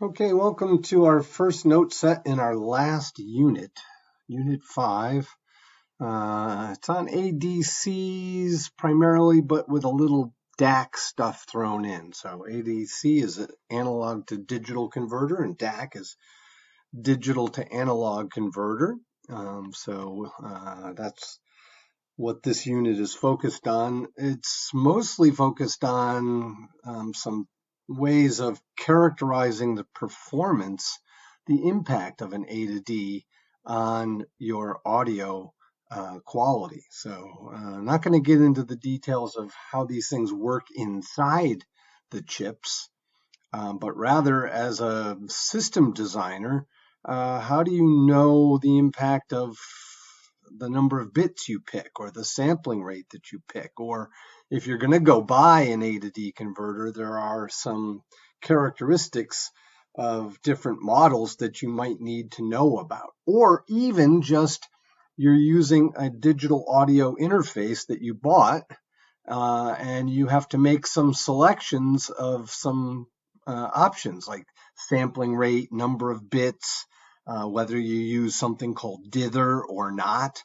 Okay, welcome to our first note set in our last unit, Unit 5. It's on ADCs primarily, but with a little DAC stuff thrown in. So ADC is an analog to digital converter, and DAC is digital to analog converter. That's what this unit is focused on. It's mostly focused on some ways of characterizing the performance, the impact of an A to D on your audio quality. So I'm not going to get into the details of how these things work inside the chips, but rather as a system designer, how do you know the impact of the number of bits you pick or the sampling rate that you pick? Or if you're going to go buy an A to D converter, there are some characteristics of different models that you might need to know about. Or even just you're using a digital audio interface that you bought, and you have to make some selections of some options like sampling rate, number of bits, whether you use something called dither or not.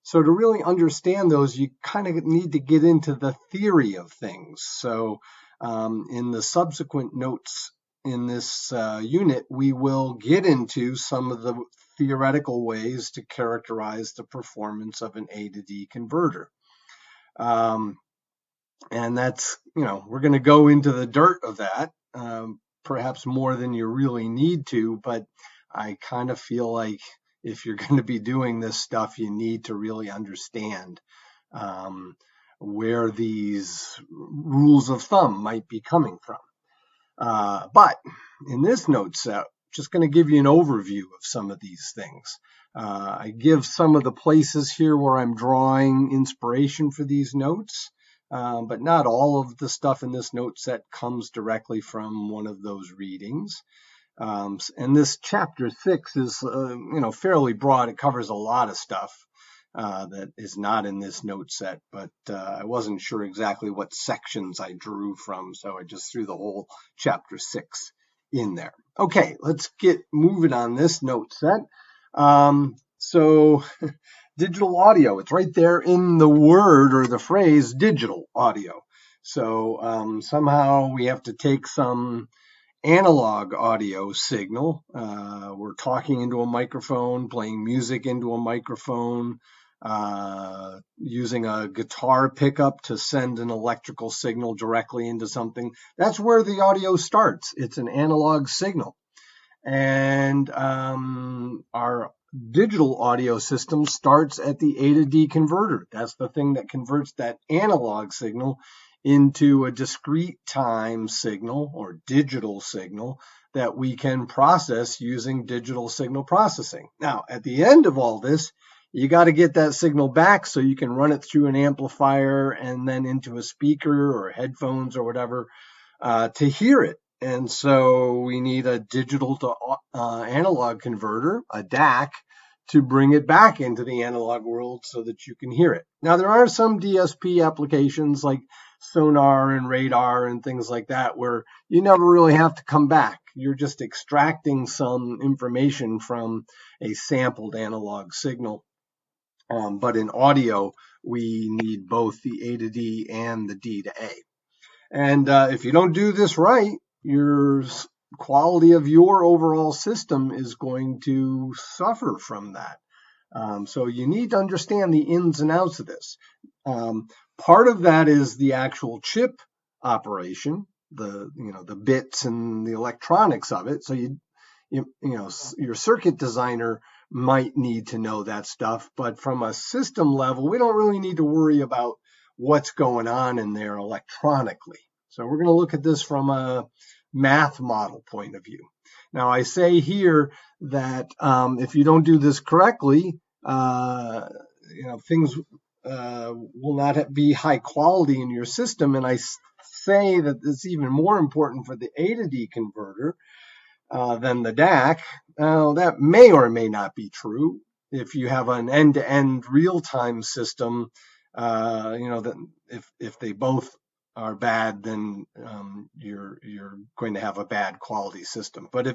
So to really understand those, you kind of need to get into the theory of things. So in the subsequent notes in this unit, we will get into some of the theoretical ways to characterize the performance of an A to D converter. And that's, we're going to go into the dirt of that, perhaps more than you really need to, but I kind of feel like if you're going to be doing this stuff, you need to really understand where these rules of thumb might be coming from. But in this note set, just going to give you an overview of some of these things. I give some of the places here where I'm drawing inspiration for these notes, but not all of the stuff in this note set comes directly from one of those readings. And this chapter 6 is, fairly broad. It covers a lot of stuff that is not in this note set, but I wasn't sure exactly what sections I drew from, so I just threw the whole chapter 6 in there. Okay, let's get moving on this note set. So digital audio, it's right there in the word or the phrase digital audio. So somehow we have to take some analog audio signal. We're talking into a microphone, playing music into a microphone, using a guitar pickup to send an electrical signal directly into something. That's where the audio starts. It's an analog signal. And our digital audio system starts at the A to D converter. That's the thing that converts that analog signal into a discrete time signal or digital signal that we can process using digital signal processing. Now, at the end of all this, you got to get that signal back so you can run it through an amplifier and then into a speaker or headphones or whatever to hear it. And so we need a digital to analog converter, a DAC, to bring it back into the analog world so that you can hear it. Now, there are some DSP applications like sonar and radar and things like that where you never really have to come back. You're just extracting some information from a sampled analog signal. But in audio, we need both the A to D and the D to A. And if you don't do this right, your quality of your overall system is going to suffer from that. So you need to understand the ins and outs of this. Part of that is the actual chip operation, the bits and the electronics of it. So your circuit designer might need to know that stuff, but from a system level, we don't really need to worry about what's going on in there electronically. So we're going to look at this from a math model point of view. Now, I say here that if you don't do this correctly, things will not be high quality in your system. And I say that it's even more important for the A to D converter than the DAC. Now, that may or may not be true. If you have an end-to-end real-time system, that if they both are bad, then you're going to have a bad quality system. But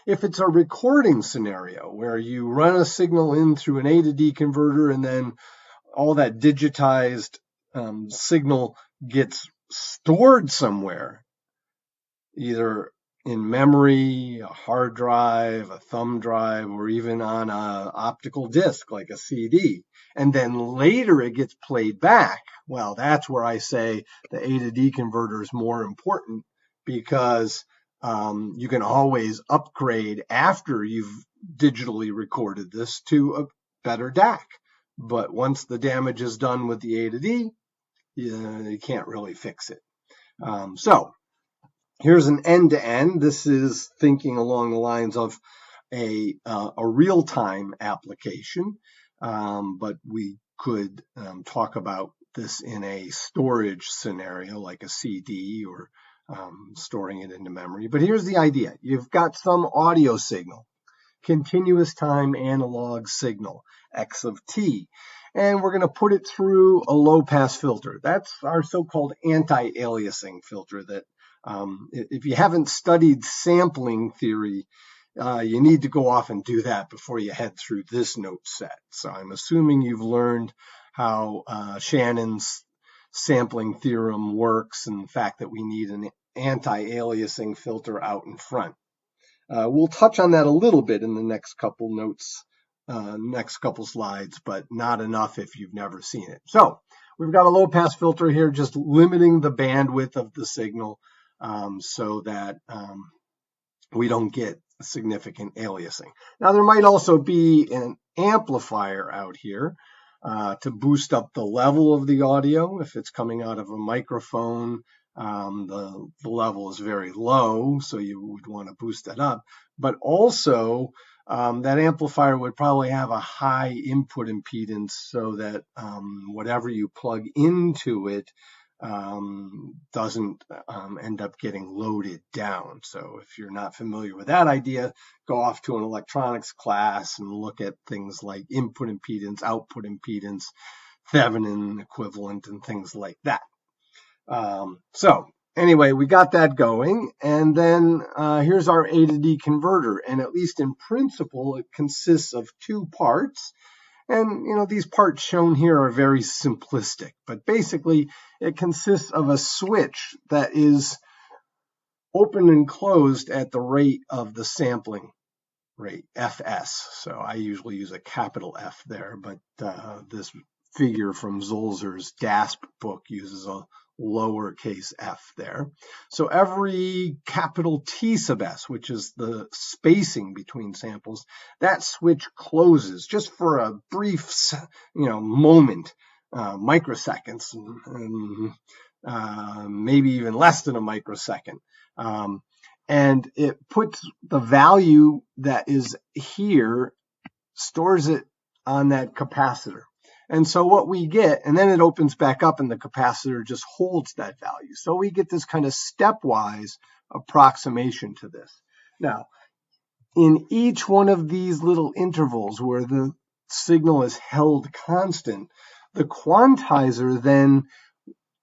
if it's a recording scenario where you run a signal in through an A to D converter and then all that digitized signal gets stored somewhere, either in memory, a hard drive, a thumb drive, or even on an optical disc like a CD, and then later it gets played back, well, that's where I say the A to D converter is more important, because you can always upgrade after you've digitally recorded this to a better DAC. But once the damage is done with the A to D, you can't really fix it. So here's an end-to-end. This is thinking along the lines of a real-time application, but we could talk about this in a storage scenario like a CD or storing it into memory. But here's the idea. You've got some audio signal, continuous time analog signal, X of t, and we're going to put it through a low-pass filter. That's our so-called anti-aliasing filter that if you haven't studied sampling theory, you need to go off and do that before you head through this note set. So I'm assuming you've learned how Shannon's sampling theorem works, and the fact that we need an anti-aliasing filter out in front. We'll touch on that a little bit in the next couple notes, next couple slides, but not enough if you've never seen it. So we've got a low-pass filter here, just limiting the bandwidth of the signal so that we don't get significant aliasing. Now, there might also be an amplifier out here to boost up the level of the audio. If it's coming out of a microphone, the level is very low, so you would want to boost that up. But also, that amplifier would probably have a high input impedance so that whatever you plug into it doesn't end up getting loaded down. So if you're not familiar with that idea, go off to an electronics class and look at things like input impedance, output impedance, Thevenin equivalent, and things like that. So anyway, we got that going, and then here's our A to D converter, and at least in principle, it consists of two parts. And, you know, these parts shown here are very simplistic, but basically it consists of a switch that is open and closed at the rate of the sampling rate, Fs. So I usually use a capital F there, but this figure from Zolzer's DASP book uses a lowercase f there. So every capital T sub s, which is the spacing between samples, that switch closes just for a brief, moment, microseconds, maybe even less than a microsecond. And it puts the value that is here, stores it on that capacitor. And so what we get, and then it opens back up and the capacitor just holds that value. So we get this kind of stepwise approximation to this. Now, in each one of these little intervals where the signal is held constant, the quantizer then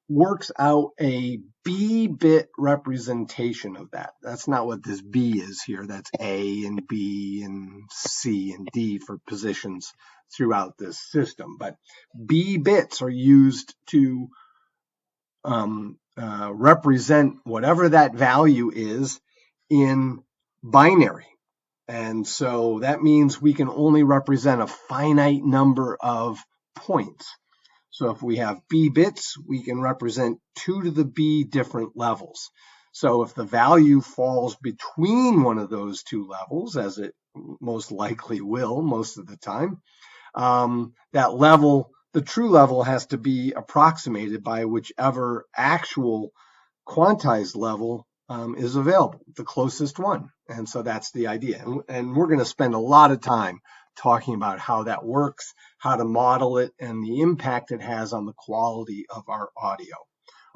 works out a B-bit representation of that. That's not what this B is here. That's A and B and C and D for positions throughout this system. But B bits are used to represent whatever that value is in binary. And so that means we can only represent a finite number of points. So if we have B bits, we can represent 2 to the B different levels. So if the value falls between one of those two levels, as it most likely will most of the time, that level, the true level, has to be approximated by whichever actual quantized level is available, the closest one. And so that's the idea. And we're going to spend a lot of time talking about how that works, how to model it, and the impact it has on the quality of our audio.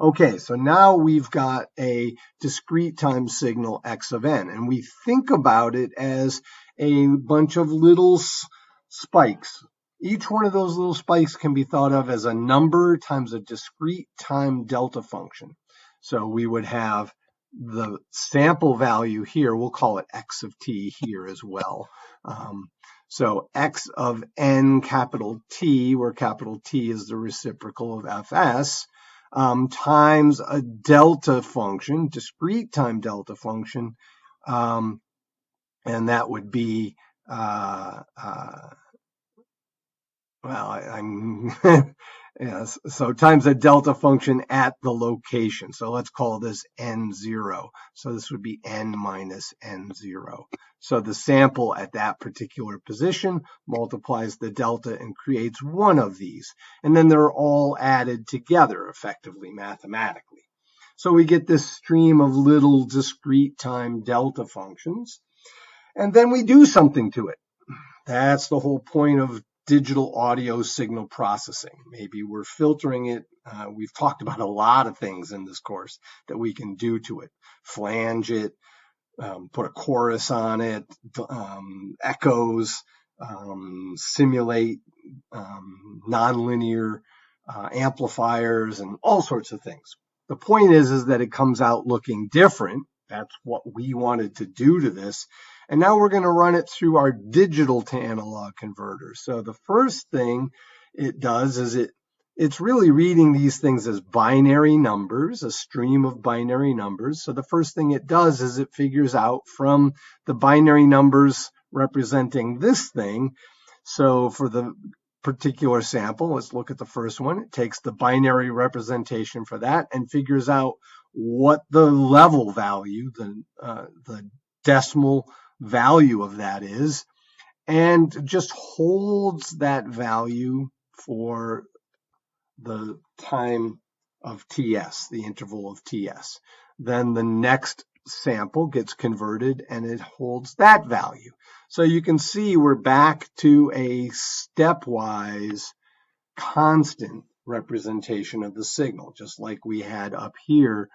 Okay, so now we've got a discrete time signal X of n, and we think about it as a bunch of little spikes. Each one of those little spikes can be thought of as a number times a discrete time delta function. So we would have the sample value here, we'll call it x of t here as well. So x of n capital T, where capital T is the reciprocal of Fs, times a delta function, discrete time delta function, and that would be, yes, so times a delta function at the location. So let's call this n0. So this would be n minus n0. So the sample at that particular position multiplies the delta and creates one of these. And then they're all added together effectively mathematically. So we get this stream of little discrete time delta functions. And then we do something to it. That's the whole point of digital audio signal processing. Maybe we're filtering it. We've talked about a lot of things in this course that we can do to it. Flange it, put a chorus on it, echoes, simulate nonlinear amplifiers, and all sorts of things. The point is that it comes out looking different. That's what we wanted to do to this. And now we're going to run it through our digital to analog converter. So the first thing it does is it's really reading these things as binary numbers, a stream of binary numbers. So the first thing it does is it figures out from the binary numbers representing this thing. So for the particular sample, let's look at the first one. It takes the binary representation for that and figures out what the level value, the decimal value of that is, and just holds that value for the time of TS, the interval of TS. Then the next sample gets converted and it holds that value. So you can see we're back to a stepwise constant representation of the signal, just like we had up here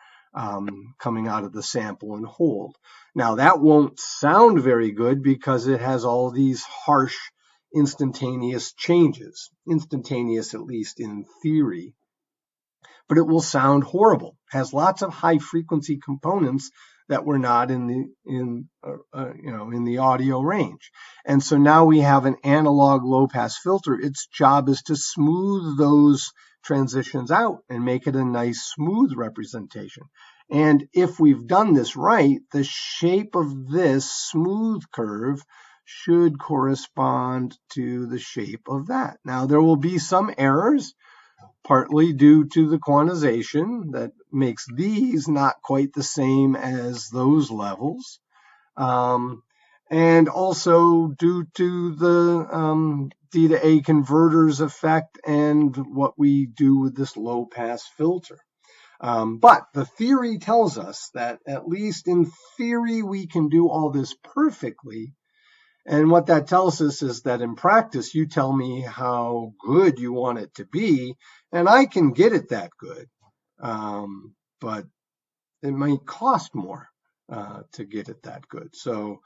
coming out of the sample and hold. Now that won't sound very good because it has all these harsh instantaneous changes, instantaneous at least in theory, but it will sound horrible. It has lots of high frequency components that were not in the audio range. And so now we have an analog low pass filter. Its job is to smooth those transitions out and make it a nice smooth representation. And if we've done this right, the shape of this smooth curve should correspond to the shape of that. Now there will be some errors, partly due to the quantization that makes these not quite the same as those levels, and also due to the D to A converters effect and what we do with this low pass filter. But the theory tells us that at least in theory we can do all this perfectly. And what that tells us is that in practice, you tell me how good you want it to be, and I can get it that good. But it might cost more to get it that good. So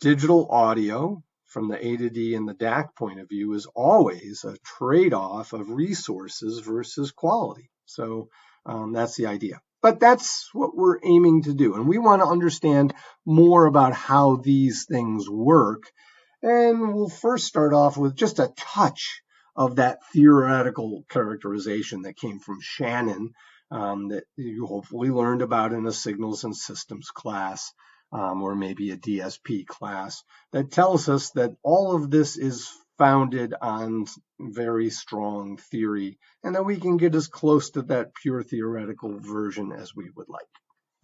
digital audio from the A to D and the DAC point of view is always a trade-off of resources versus quality. So that's the idea. But that's what we're aiming to do. And we want to understand more about how these things work. And we'll first start off with just a touch of that theoretical characterization that came from Shannon that you hopefully learned about in a signals and systems class or maybe a DSP class that tells us that all of this is founded on very strong theory and that we can get as close to that pure theoretical version as we would like.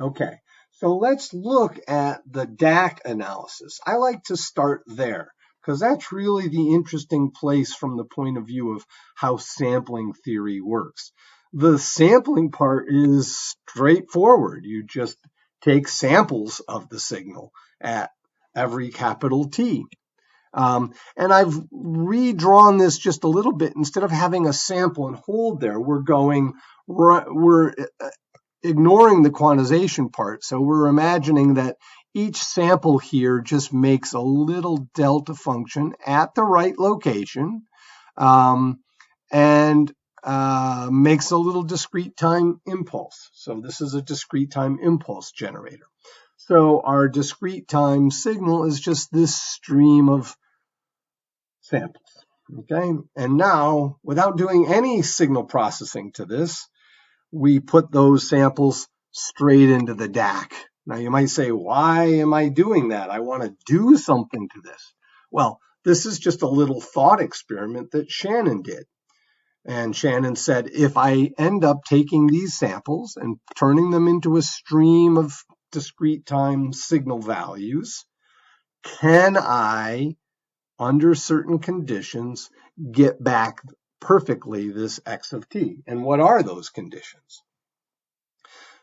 Okay, so let's look at the DAC analysis. I like to start there because that's really the interesting place from the point of view of how sampling theory works. The sampling part is straightforward. You just take samples of the signal at every capital T. And I've redrawn this just a little bit. Instead of having a sample and hold there, we're ignoring the quantization part. So we're imagining that each sample here just makes a little delta function at the right location. And makes a little discrete time impulse. So this is a discrete time impulse generator. So our discrete time signal is just this stream of samples. Okay, and now without doing any signal processing to this, we put those samples straight into the DAC. Now you might say, why am I doing that? I want to do something to this. Well, this is just a little thought experiment that Shannon did. And Shannon said, if I end up taking these samples and turning them into a stream of discrete time signal values, can I, under certain conditions, get back perfectly this x of t? And what are those conditions?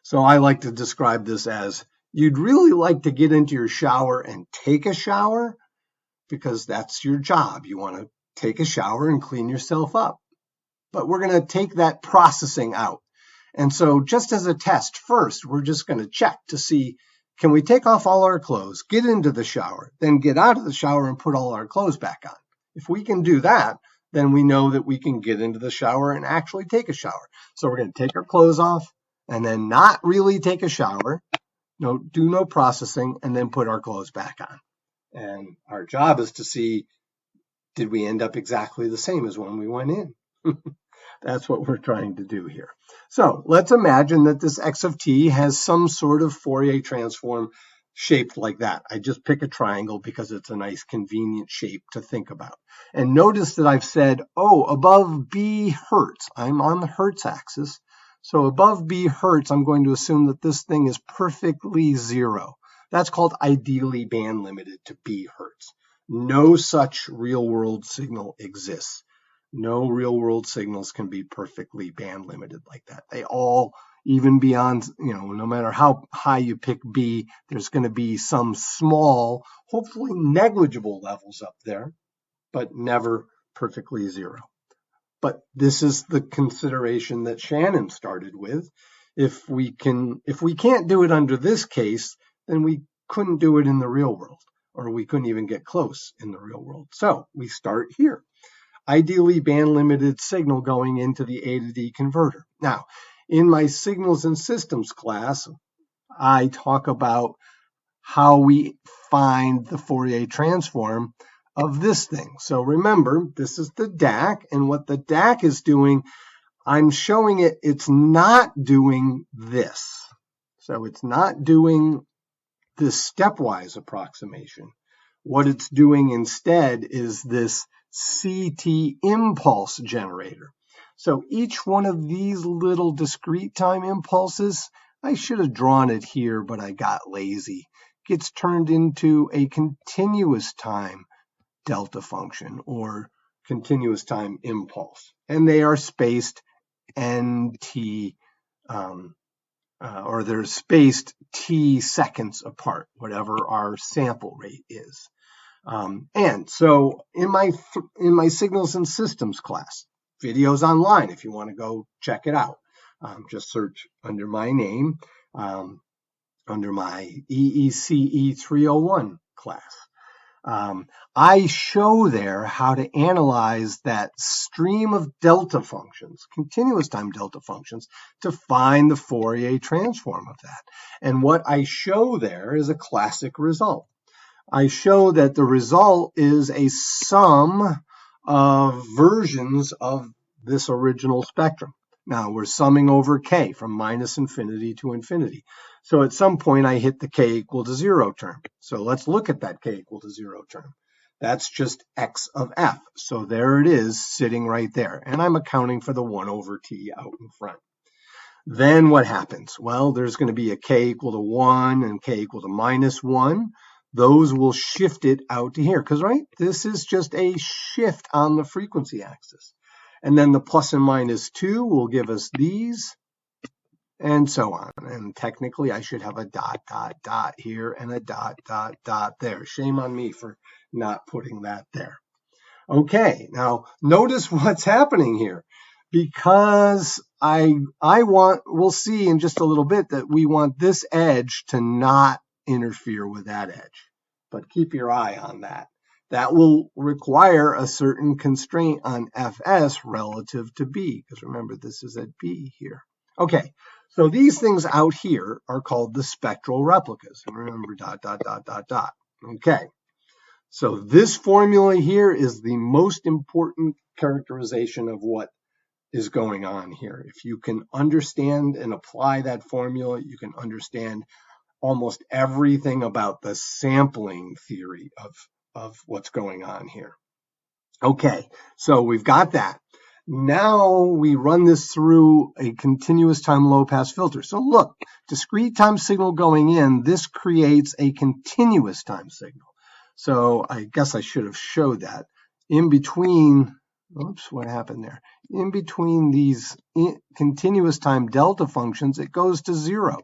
So I like to describe this as, you'd really like to get into your shower and take a shower, because that's your job. You want to take a shower and clean yourself up. But we're going to take that processing out. And so just as a test, first, we're just going to check to see, can we take off all our clothes, get into the shower, then get out of the shower and put all our clothes back on? If we can do that, then we know that we can get into the shower and actually take a shower. So we're going to take our clothes off and then not really take a shower, do no processing, and then put our clothes back on. And our job is to see, did we end up exactly the same as when we went in? That's what we're trying to do here. So let's imagine that this x of t has some sort of Fourier transform shaped like that. I just pick a triangle because it's a nice convenient shape to think about. And notice that I've said, above b hertz. I'm on the hertz axis. So above b hertz, I'm going to assume that this thing is perfectly zero. That's called ideally band limited to b hertz. No such real world signal exists. No real world signals can be perfectly band limited like that. They all, even beyond, no matter how high you pick B, there's going to be some small, hopefully negligible levels up there, but never perfectly zero. But this is the consideration that Shannon started with. If we can't do it under this case, then we couldn't do it in the real world, or we couldn't even get close in the real world. So we start here. Ideally band limited signal going into the A to D converter. Now, in my signals and systems class, I talk about how we find the Fourier transform of this thing. So remember, this is the DAC, and what the DAC is doing, I'm showing it's not doing this. So it's not doing this stepwise approximation. What it's doing instead is this CT impulse generator. So each one of these little discrete time impulses, I should have drawn it here, but I got lazy, gets turned into a continuous time delta function or continuous time impulse. And they are spaced NT, or they're spaced T seconds apart, whatever our sample rate is. And so in my signals and systems class, videos online, if you want to go check it out, just search under my name, under my EECE 301 class. I show there how to analyze that stream of delta functions, continuous time delta functions, to find the Fourier transform of that. And what I show there is a classic result. I show that the result is a sum of versions of this original spectrum. Now we're summing over k from minus infinity to infinity. So at some point I hit the k equal to 0 term. So let's look at that k equal to 0 term. That's just x of f. So there it is sitting right there. And I'm accounting for the 1 over t out in front. Then what happens? Well, there's going to be a k equal to 1 and k equal to minus 1. Those will shift it out to here, because, right, this is just a shift on the frequency axis. And then the plus and minus 2 will give us these, and so on. And technically, I should have a dot, dot, dot here and a dot, dot, dot there. Shame on me for not putting that there. Okay, now notice what's happening here. Because we'll see in just a little bit that we want this edge to not interfere with that edge. But keep your eye on that. that will require a certain constraint on Fs relative to B, because remember, this is at B here. Okay, so these things out here are called the spectral replicas. And remember, dot, dot, dot, dot, dot. Okay, so this formula here is the most important characterization of what is going on here. If you can understand and apply that formula, you can understand almost everything about the sampling theory of what's going on here. Okay, so we've got that. Now we run this through a continuous time low pass filter. So look, discrete time signal going in, this creates a continuous time signal. So I guess I should have showed that. In between, oops, what happened there? In between these continuous time delta functions, it goes to 0.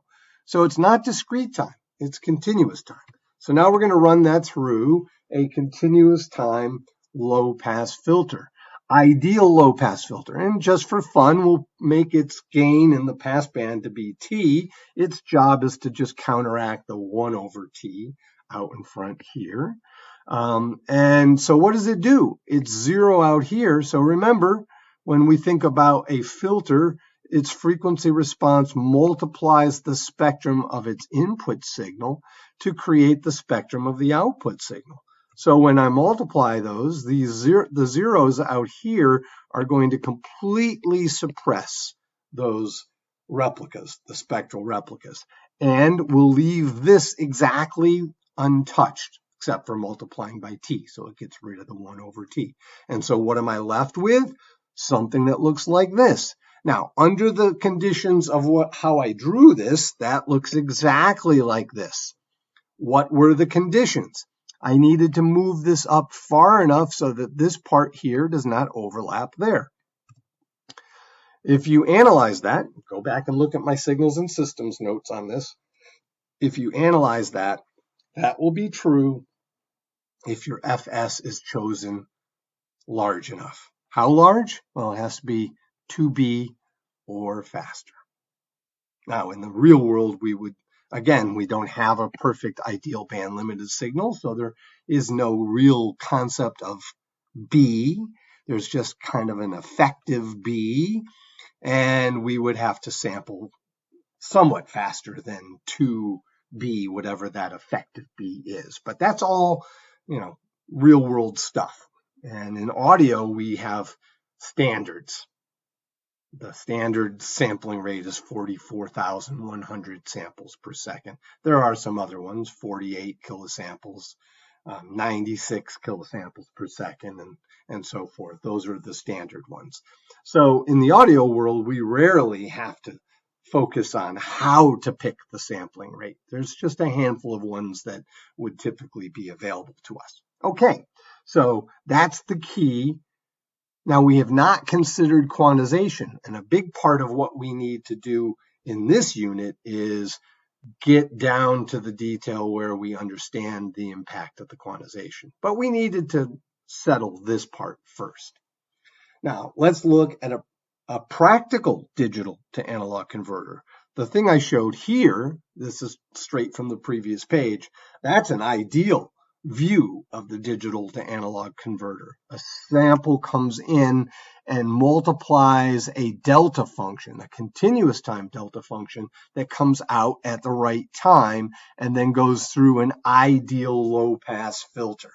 So it's not discrete time, it's continuous time. So now we're going to run that through a continuous time low pass filter, ideal low pass filter. And just for fun, we'll make its gain in the pass band to be T. Its job is to just counteract the 1 over T out in front here. And so what does it do? It's 0 out here. So remember, when we think about a filter, its frequency response multiplies the spectrum of its input signal to create the spectrum of the output signal. So when I multiply those, the zeros out here are going to completely suppress those replicas, the spectral replicas, and we'll leave this exactly untouched, except for multiplying by T. So it gets rid of the 1 over T. And so what am I left with? Something that looks like this. Now, under the conditions of how I drew this, that looks exactly like this. What were the conditions? I needed to move this up far enough so that this part here does not overlap there. If you analyze that, go back and look at my signals and systems notes on this. If you analyze that, that will be true if your Fs is chosen large enough. How large? Well, it has to be 2B or faster. Now, in the real world, we don't have a perfect ideal band limited signal, so there is no real concept of B. There's just kind of an effective B, and we would have to sample somewhat faster than 2B, whatever that effective B is. But that's all, real world stuff. And in audio, we have standards. The standard sampling rate is 44,100 samples per second. There are some other ones, 48 kilosamples, 96 kilosamples per second, and so forth. Those are the standard ones. So in the audio world, we rarely have to focus on how to pick the sampling rate. There's just a handful of ones that would typically be available to us. Okay, so that's the key. Now, we have not considered quantization, and a big part of what we need to do in this unit is get down to the detail where we understand the impact of the quantization. But we needed to settle this part first. Now, let's look at a practical digital to analog converter. The thing I showed here, this is straight from the previous page, that's an ideal view of the digital to analog converter. A sample comes in and multiplies a delta function, a continuous time delta function that comes out at the right time and then goes through an ideal low pass filter.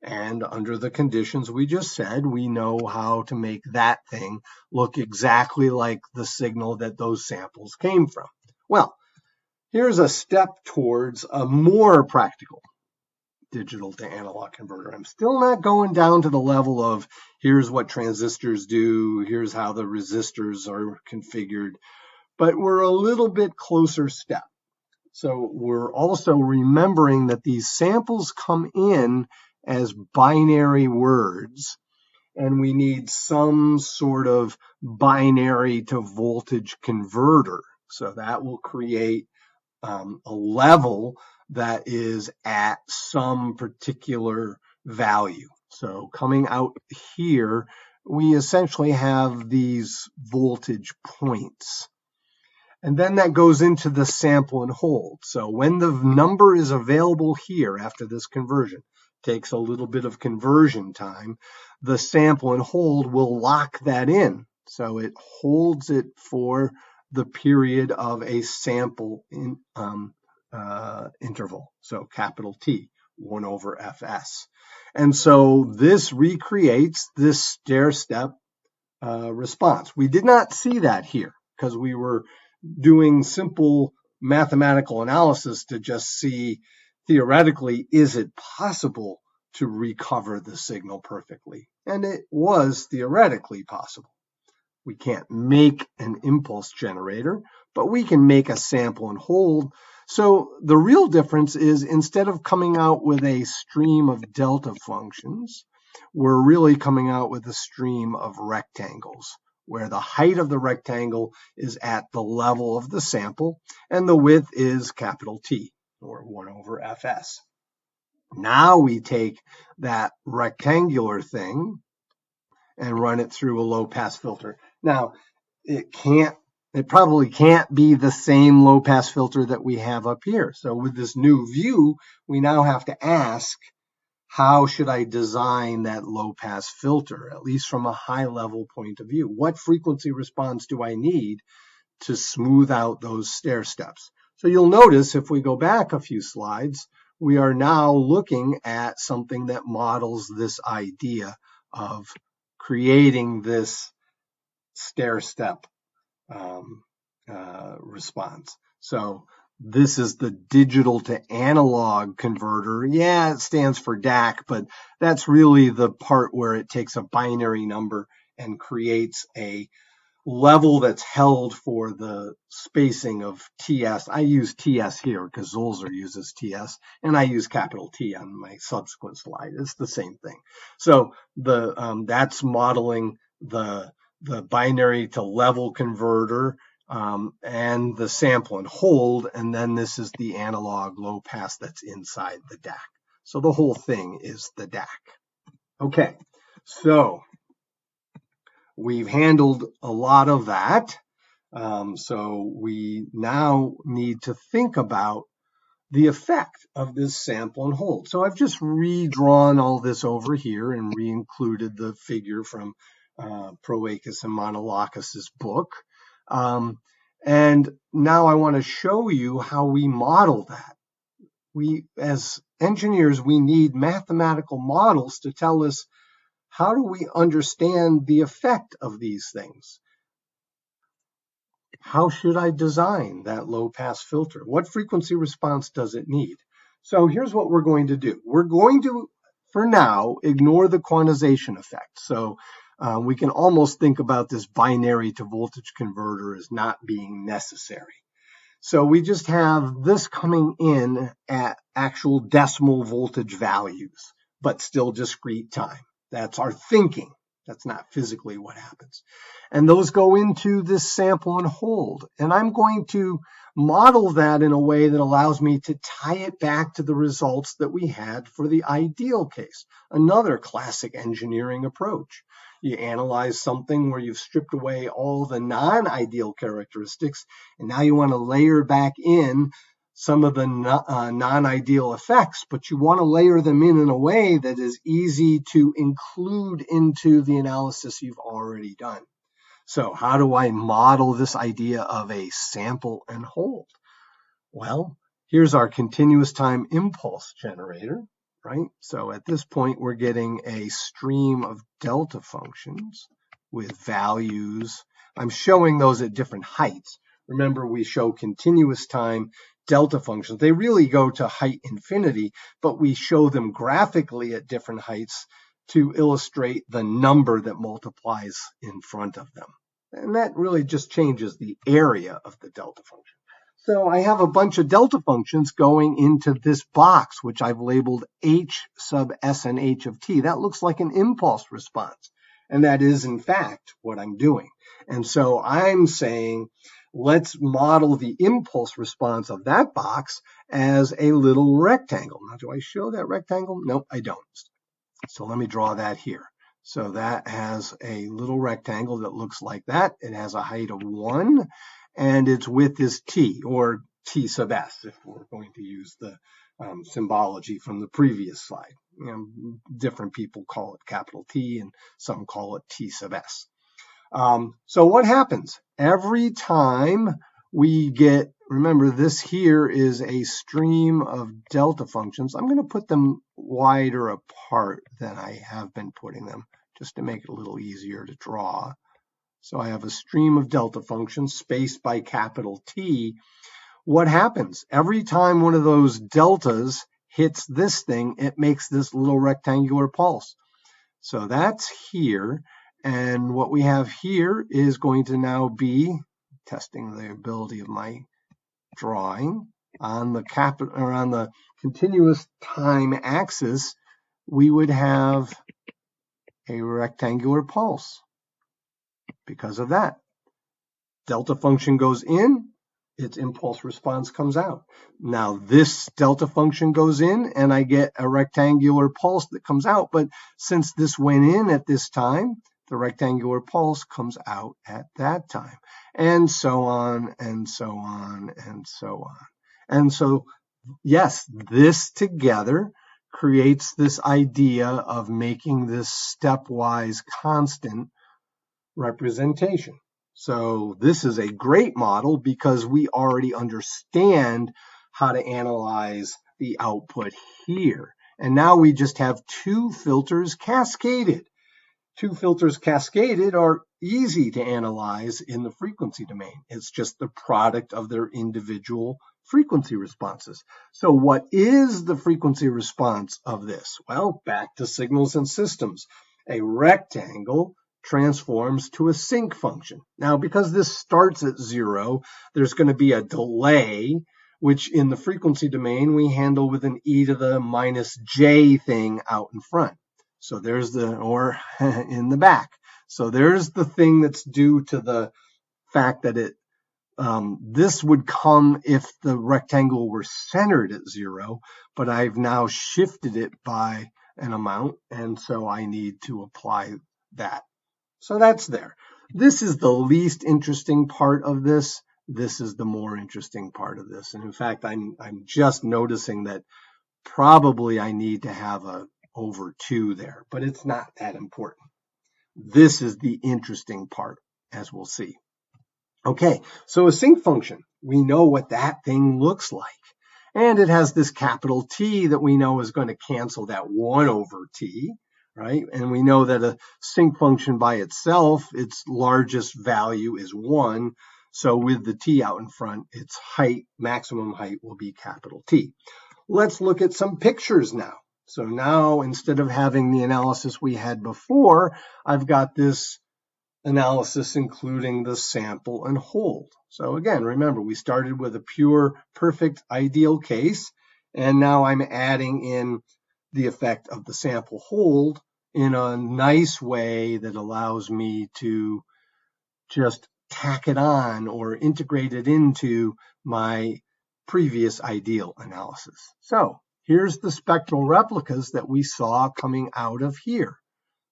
And under the conditions we just said, we know how to make that thing look exactly like the signal that those samples came from. Well, here's a step towards a more practical digital to analog converter. I'm still not going down to the level of here's what transistors do, here's how the resistors are configured, but we're a little bit closer step. So we're also remembering that these samples come in as binary words, and we need some sort of binary to voltage converter. So that will create a level that is at some particular value. So coming out here, we essentially have these voltage points. And then that goes into the sample and hold. So when the number is available here after this conversion, takes a little bit of conversion time, the sample and hold will lock that in. So it holds it for the period of a sample interval. So capital T, 1 over Fs. And so this recreates this stair-step response. We did not see that here because we were doing simple mathematical analysis to just see theoretically, is it possible to recover the signal perfectly? And it was theoretically possible. We can't make an impulse generator, but we can make a sample and hold. So the real difference is instead of coming out with a stream of delta functions, we're really coming out with a stream of rectangles, where the height of the rectangle is at the level of the sample, and the width is capital T, or 1 over Fs. Now we take that rectangular thing and run it through a low-pass filter. Now, it probably can't be the same low-pass filter that we have up here. So with this new view, we now have to ask, how should I design that low-pass filter, at least from a high-level point of view? What frequency response do I need to smooth out those stair steps? So you'll notice if we go back a few slides, we are now looking at something that models this idea of creating this stair-step response. So this is the digital to analog converter. Yeah, it stands for DAC, but that's really the part where it takes a binary number and creates a level that's held for the spacing of TS. I use TS here because Zolzer uses TS, and I use capital T on my subsequent slide. It's the same thing. So that's modeling the binary to level converter and the sample and hold, and then this is the analog low pass that's inside the DAC. So the whole thing is the DAC. Okay, so we've handled a lot of that. So we now need to think about the effect of this sample and hold. So I've just redrawn all this over here and re-included the figure from Proakis and Monolakis' book. And now I want to show you how we model that. We, as engineers, we need mathematical models to tell us, how do we understand the effect of these things? How should I design that low-pass filter? What frequency response does it need? So here's what we're going to do. We're going to, for now, ignore the quantization effect. So we can almost think about this binary to voltage converter as not being necessary. So we just have this coming in at actual decimal voltage values, but still discrete time. That's our thinking. That's not physically what happens. And those go into this sample and hold. And I'm going to model that in a way that allows me to tie it back to the results that we had for the ideal case. Another classic engineering approach. You analyze something where you've stripped away all the non-ideal characteristics, and now you want to layer back in some of the non-ideal effects, but you want to layer them in a way that is easy to include into the analysis you've already done. So how do I model this idea of a sample and hold? Well, here's our continuous time impulse generator, right? So at this point, we're getting a stream of delta functions with values. I'm showing those at different heights. Remember, we show continuous time delta functions. They really go to height infinity, but we show them graphically at different heights to illustrate the number that multiplies in front of them. And that really just changes the area of the delta function. So I have a bunch of delta functions going into this box, which I've labeled H sub S and H of T. That looks like an impulse response. And that is, in fact, what I'm doing. And so I'm saying, let's model the impulse response of that box as a little rectangle. Now, do I show that rectangle? Nope, I don't. So let me draw that here. So that has a little rectangle that looks like that. It has a height of 1, and its width is T, or T sub S, if we're going to use the symbology from the previous slide. Different people call it capital T and some call it T sub S. So what happens? Every time we get, remember this here is a stream of delta functions. I'm going to put them wider apart than I have been putting them, just to make it a little easier to draw. So I have a stream of delta functions spaced by capital T. What happens? Every time one of those deltas hits this thing, it makes this little rectangular pulse. So that's here. And what we have here is going to now be, testing the ability of my drawing, on the continuous time axis, we would have a rectangular pulse because of that. Delta function goes in, its impulse response comes out. Now this delta function goes in and I get a rectangular pulse that comes out, but since this went in at this time, the rectangular pulse comes out at that time, and so on, and so on, and so on. And so, yes, this together creates this idea of making this stepwise constant representation. So this is a great model because we already understand how to analyze the output here. And now we just have two filters cascaded. Two filters cascaded are easy to analyze in the frequency domain. It's just the product of their individual frequency responses. So what is the frequency response of this? Well, back to signals and systems. A rectangle transforms to a sinc function. Now, because this starts at 0, there's going to be a delay, which in the frequency domain we handle with an e to the minus j thing out in front. So there's or in the back. So there's the thing that's due to the fact that this would come if the rectangle were centered at 0, but I've now shifted it by an amount, and so I need to apply that. So that's there. This is the least interesting part of this. This is the more interesting part of this. And in fact, I'm just noticing that probably I need to have a over 2 there, but it's not that important. This is the interesting part, as we'll see. Okay, so a sinc function, we know what that thing looks like. And it has this capital T that we know is going to cancel that 1 over T, right? And we know that a sinc function by itself, its largest value is 1. So with the T out in front, its height, maximum height, will be capital T. Let's look at some pictures now. So now, instead of having the analysis we had before, I've got this analysis including the sample and hold. So again, remember, we started with a pure, perfect, ideal case, and now I'm adding in the effect of the sample hold in a nice way that allows me to just tack it on or integrate it into my previous ideal analysis. So here's the spectral replicas that we saw coming out of here.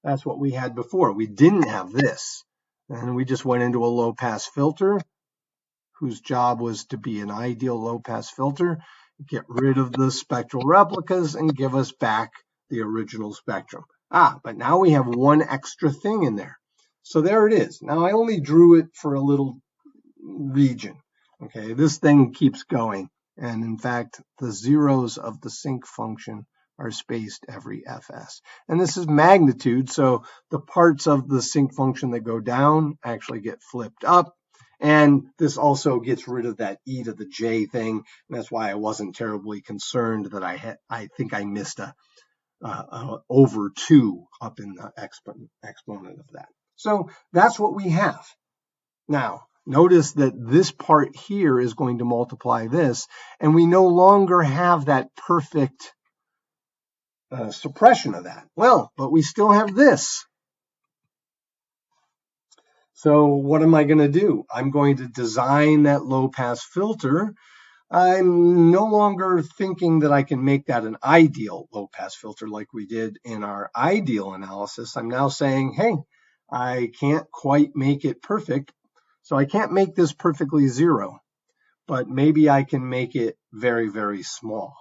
That's what we had before. We didn't have this. And we just went into a low-pass filter whose job was to be an ideal low-pass filter, get rid of the spectral replicas and give us back the original spectrum. But now we have one extra thing in there. So there it is. Now I only drew it for a little region. Okay, this thing keeps going. And in fact, the zeros of the sinc function are spaced every fs. And this is magnitude, so the parts of the sinc function that go down actually get flipped up. And this also gets rid of that e to the j thing. And that's why I wasn't terribly concerned that I think I missed a over 2 up in the exponent of that. So that's what we have. Now, notice that this part here is going to multiply this, and we no longer have that perfect suppression of that. Well, but we still have this. So what am I going to do? I'm going to design that low-pass filter. I'm no longer thinking that I can make that an ideal low-pass filter like we did in our ideal analysis. I'm now saying, hey, I can't quite make it perfect, so I can't make this perfectly 0, but maybe I can make it very, very small.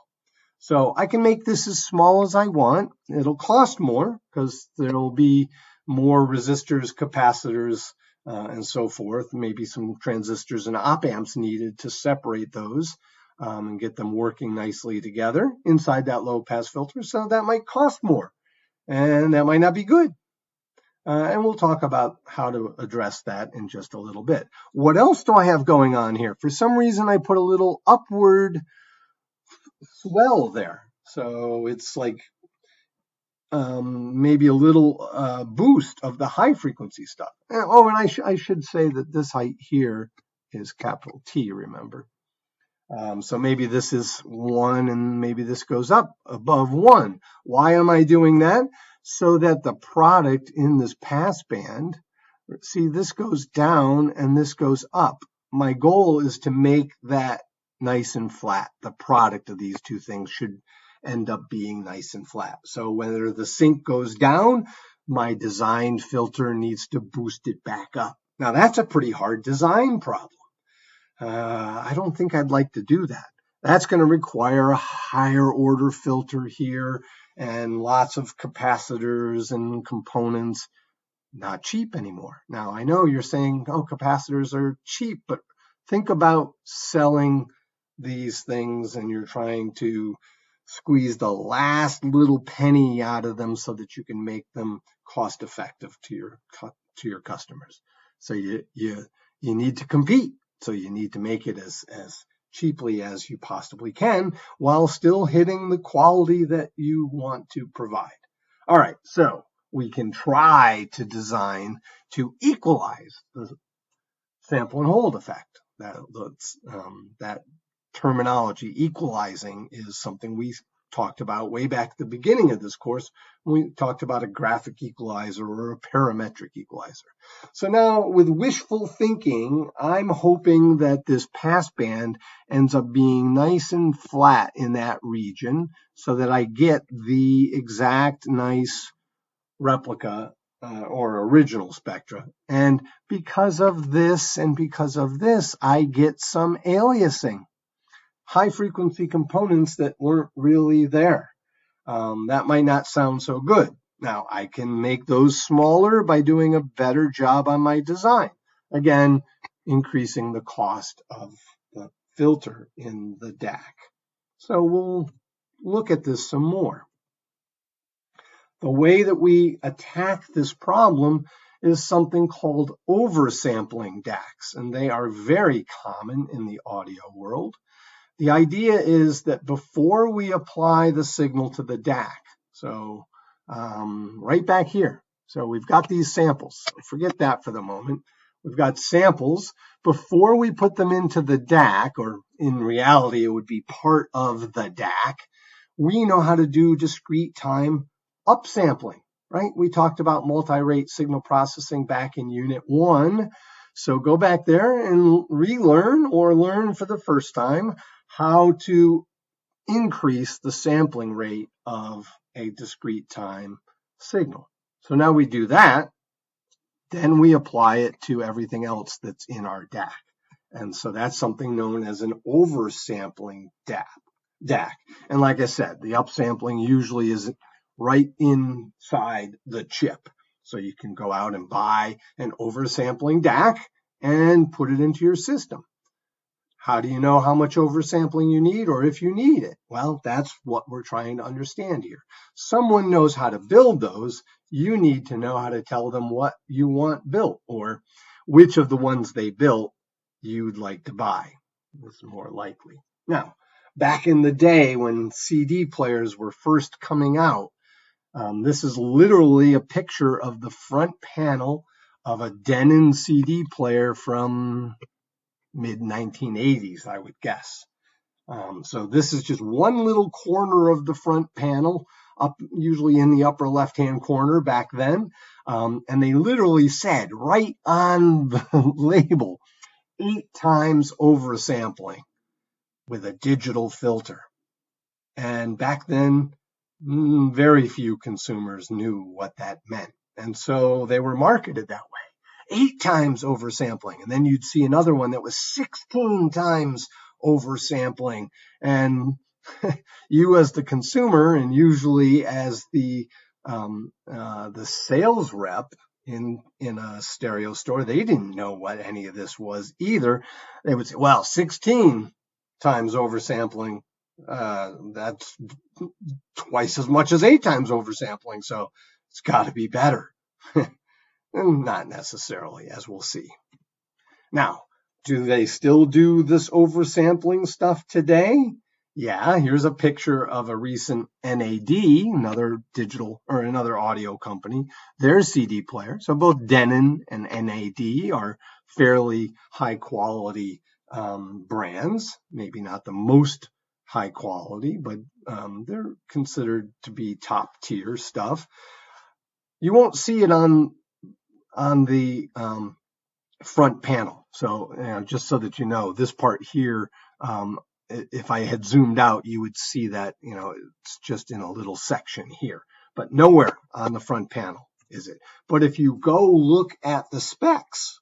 So I can make this as small as I want. It'll cost more because there'll be more resistors, capacitors, and so forth. Maybe some transistors and op amps needed to separate those and get them working nicely together inside that low pass filter. So that might cost more, and that might not be good. And we'll talk about how to address that in just a little bit. What else do I have going on here? For some reason, I put a little upward swell there. So it's like maybe a little boost of the high frequency stuff. Oh, and I should say that this height here is capital T, remember. So maybe this is 1 and maybe this goes up above 1. Why am I doing that? So that the product in this pass band, see, this goes down and this goes up. My goal is to make that nice and flat. The product of these two things should end up being nice and flat. So whether the sink goes down, my designed filter needs to boost it back up. Now that's a pretty hard design problem. I don't think I'd like to do that. That's going to require a higher order filter here and lots of capacitors and components. Not cheap anymore. Now, I know you're saying, oh, capacitors are cheap, but think about selling these things and you're trying to squeeze the last little penny out of them so that you can make them cost effective to your customers. So you need to compete. So you need to make it as cheaply as you possibly can while still hitting the quality that you want to provide. All right, so we can try to design to equalize the sample and hold effect. That terminology, equalizing, is something we talked about way back at the beginning of this course when we talked about a graphic equalizer or a parametric equalizer. So now with wishful thinking, I'm hoping that this pass band ends up being nice and flat in that region so that I get the exact nice replica or original spectra. And because of this and because of this, I get some aliasing. High frequency components that weren't really there. That might not sound so good. Now, I can make those smaller by doing a better job on my design. Again, increasing the cost of the filter in the DAC. So we'll look at this some more. The way that we attack this problem is something called oversampling DACs, and they are very common in the audio world. The idea is that before we apply the signal to the DAC, so right back here, so we've got these samples. Forget that for the moment. We've got samples. Before we put them into the DAC, or in reality, it would be part of the DAC, we know how to do discrete time upsampling, right? We talked about multi-rate signal processing back in Unit 1. So go back there and relearn or learn for the first time how to increase the sampling rate of a discrete time signal. So now we do that, then we apply it to everything else that's in our DAC. And so that's something known as an oversampling DAC. And like I said, the upsampling usually is right inside the chip. So you can go out and buy an oversampling DAC and put it into your system. How do you know how much oversampling you need or if you need it? Well, that's what we're trying to understand here. Someone knows how to build those. You need to know how to tell them what you want built or which of the ones they built you'd like to buy. This is more likely. Now, back in the day when CD players were first coming out, this is literally a picture of the front panel of a Denon CD player from mid-1980s, I would guess. So this is just one little corner of the front panel, up usually in the upper left-hand corner back then. And they literally said right on the label, 8 times oversampling with a digital filter. And back then, very few consumers knew what that meant. And so they were marketed that way. 8 times oversampling. And then you'd see another one that was 16 times oversampling. And you as the consumer, and usually as the sales rep in a stereo store, they didn't know what any of this was either. They would say, well, 16 times oversampling, that's twice as much as 8 times oversampling, so it's got to be better. Not necessarily, as we'll see. Now, do they still do this oversampling stuff today? Yeah, here's a picture of a recent NAD, another digital or another audio company, their CD player. So both Denon and NAD are fairly high quality brands, maybe not the most high quality, but they're considered to be top tier stuff. You won't see it on the front panel. So just so that you know, this part here, if I had zoomed out, you would see that, it's just in a little section here, but nowhere on the front panel is it. But if you go look at the specs,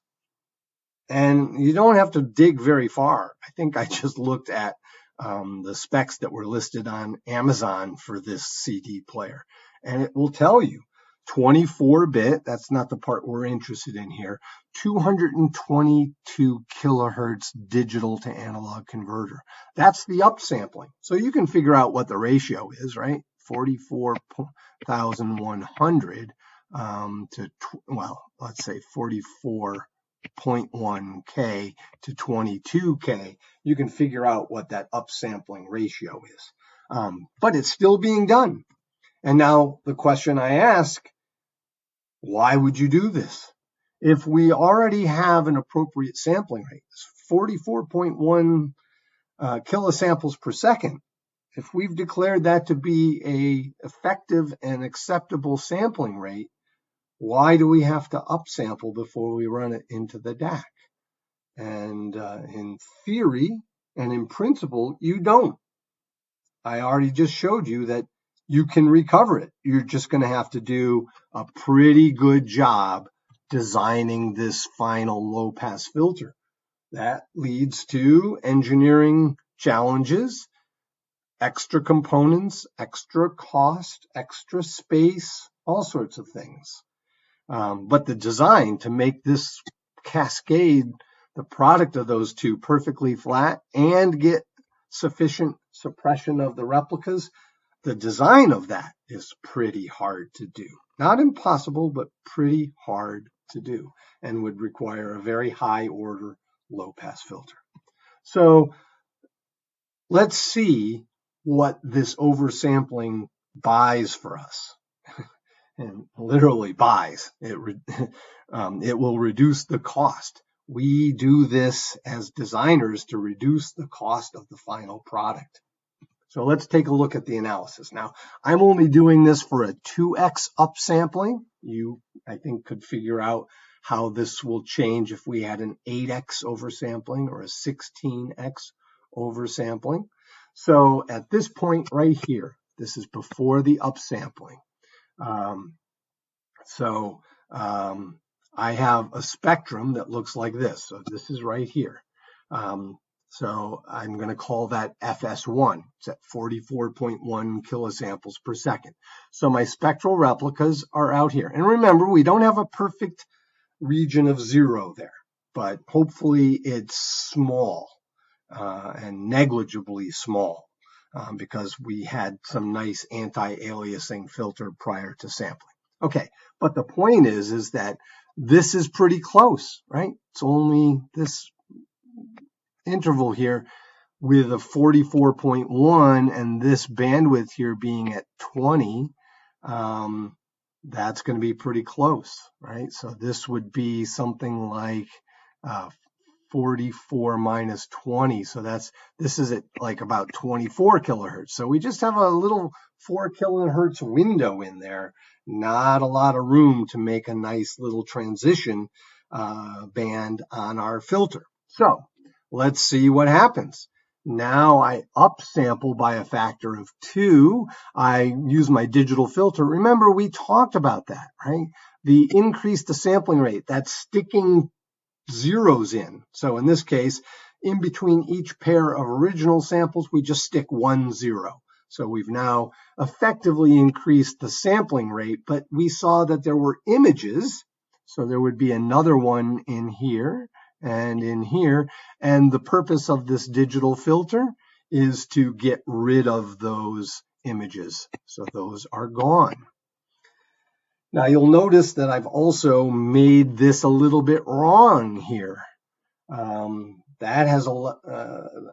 and you don't have to dig very far. I think I just looked at the specs that were listed on Amazon for this CD player, and it will tell you 24-bit, that's not the part we're interested in here, 222 kilohertz digital to analog converter. That's the upsampling. So you can figure out what the ratio is, right? 44,100 let's say 44.1K to 22K. You can figure out what that upsampling ratio is. But it's still being done. And now the question I ask, why would you do this? If we already have an appropriate sampling rate, 44.1 kilosamples per second, if we've declared that to be an effective and acceptable sampling rate, why do we have to upsample before we run it into the DAC? And in theory and in principle, you don't. I already just showed you that you can recover it. You're just going to have to do a pretty good job designing this final low-pass filter. That leads to engineering challenges, extra components, extra cost, extra space, all sorts of things. But the design to make this cascade, the product of those two, perfectly flat and get sufficient suppression of the replicas, the design of that is pretty hard to do. Not impossible, but pretty hard to do, and would require a very high order low-pass filter. So let's see what this oversampling buys for us. And literally buys. It will reduce the cost. We do this as designers to reduce the cost of the final product. So let's take a look at the analysis. Now, I'm only doing this for a 2x upsampling. You, I think, could figure out how this will change if we had an 8x oversampling or a 16x oversampling. So at this point right here, this is before the upsampling. I have a spectrum that looks like this. So this is right here. So I'm going to call that FS1. It's at 44.1 kilosamples per second. So my spectral replicas are out here. And remember, we don't have a perfect region of zero there, but hopefully it's small and negligibly small because we had some nice anti-aliasing filter prior to sampling. Okay, but the point is that this is pretty close, right? It's only this interval here with a 44.1 and this bandwidth here being at 20. That's going to be pretty close, right? So this would be something like 44 minus 20. So this is at like about 24 kilohertz. So we just have a little 4 kilohertz window in there. Not a lot of room to make a nice little transition band on our filter. So let's see what happens. Now I upsample by a factor of 2. I use my digital filter. Remember, we talked about that, right? The increase the sampling rate, that's sticking zeros in. So in this case, in between each pair of original samples, we just stick 1 0. So we've now effectively increased the sampling rate, but we saw that there were images. So there would be another one in here and in here. And the purpose of this digital filter is to get rid of those images. So those are gone. Now you'll notice that I've also made this a little bit wrong here. That has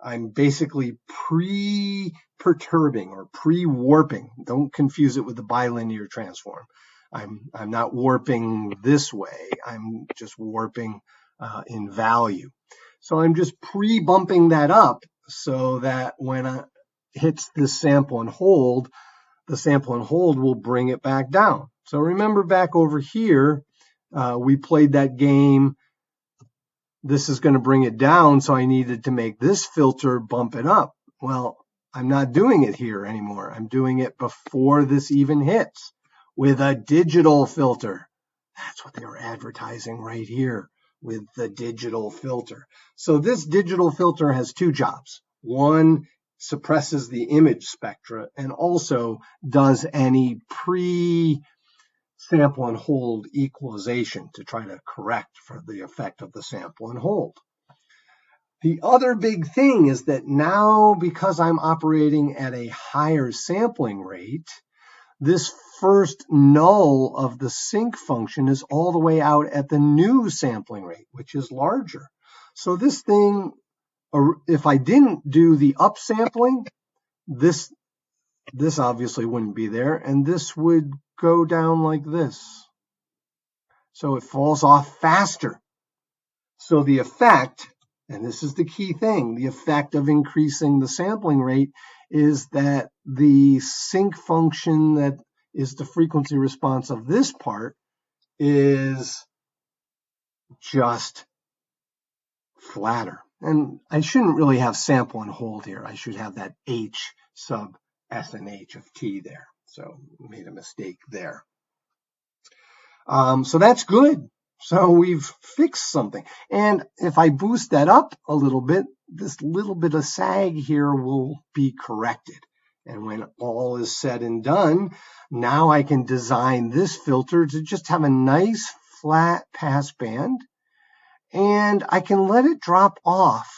I'm basically pre-perturbing or pre-warping. Don't confuse it with the bilinear transform. I'm not warping this way. I'm just warping in value. So I'm just pre-bumping that up so that when it hits this sample and hold, the sample and hold will bring it back down. So remember back over here, we played that game. This is going to bring it down, so I needed to make this filter bump it up. Well, I'm not doing it here anymore. I'm doing it before this even hits with a digital filter. That's what they were advertising right here with the digital filter. So this digital filter has two jobs. One, suppresses the image spectra and also does any sample and hold equalization to try to correct for the effect of the sample and hold. The other big thing is that now, because I'm operating at a higher sampling rate, this first null of the sync function is all the way out at the new sampling rate, which is larger. So this thing, if I didn't do the upsampling, this obviously wouldn't be there, and this would go down like this. So it falls off faster. So the effect, and this is the key thing, the effect of increasing the sampling rate is that the sync function that is the frequency response of this part is just flatter. And I shouldn't really have sample and hold here. I should have that H sub S and H of T there. So made a mistake there. So that's good. So we've fixed something. And if I boost that up a little bit, this little bit of sag here will be corrected. And when all is said and done, now I can design this filter to just have a nice flat pass band. And I can let it drop off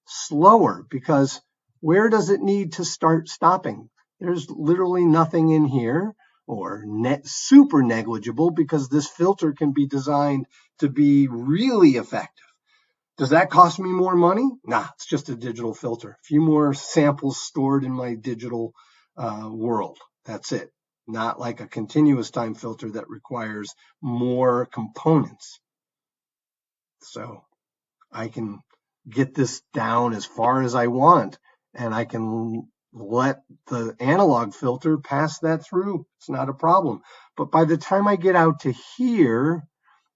slower, because where does it need to start stopping? There's literally nothing in here, or super negligible, because this filter can be designed to be really effective. Does that cost me more money? Nah, it's just a digital filter. A few more samples stored in my digital world. That's it. Not like a continuous time filter that requires more components. So I can get this down as far as I want, and I can let the analog filter pass that through. It's not a problem. But by the time I get out to here,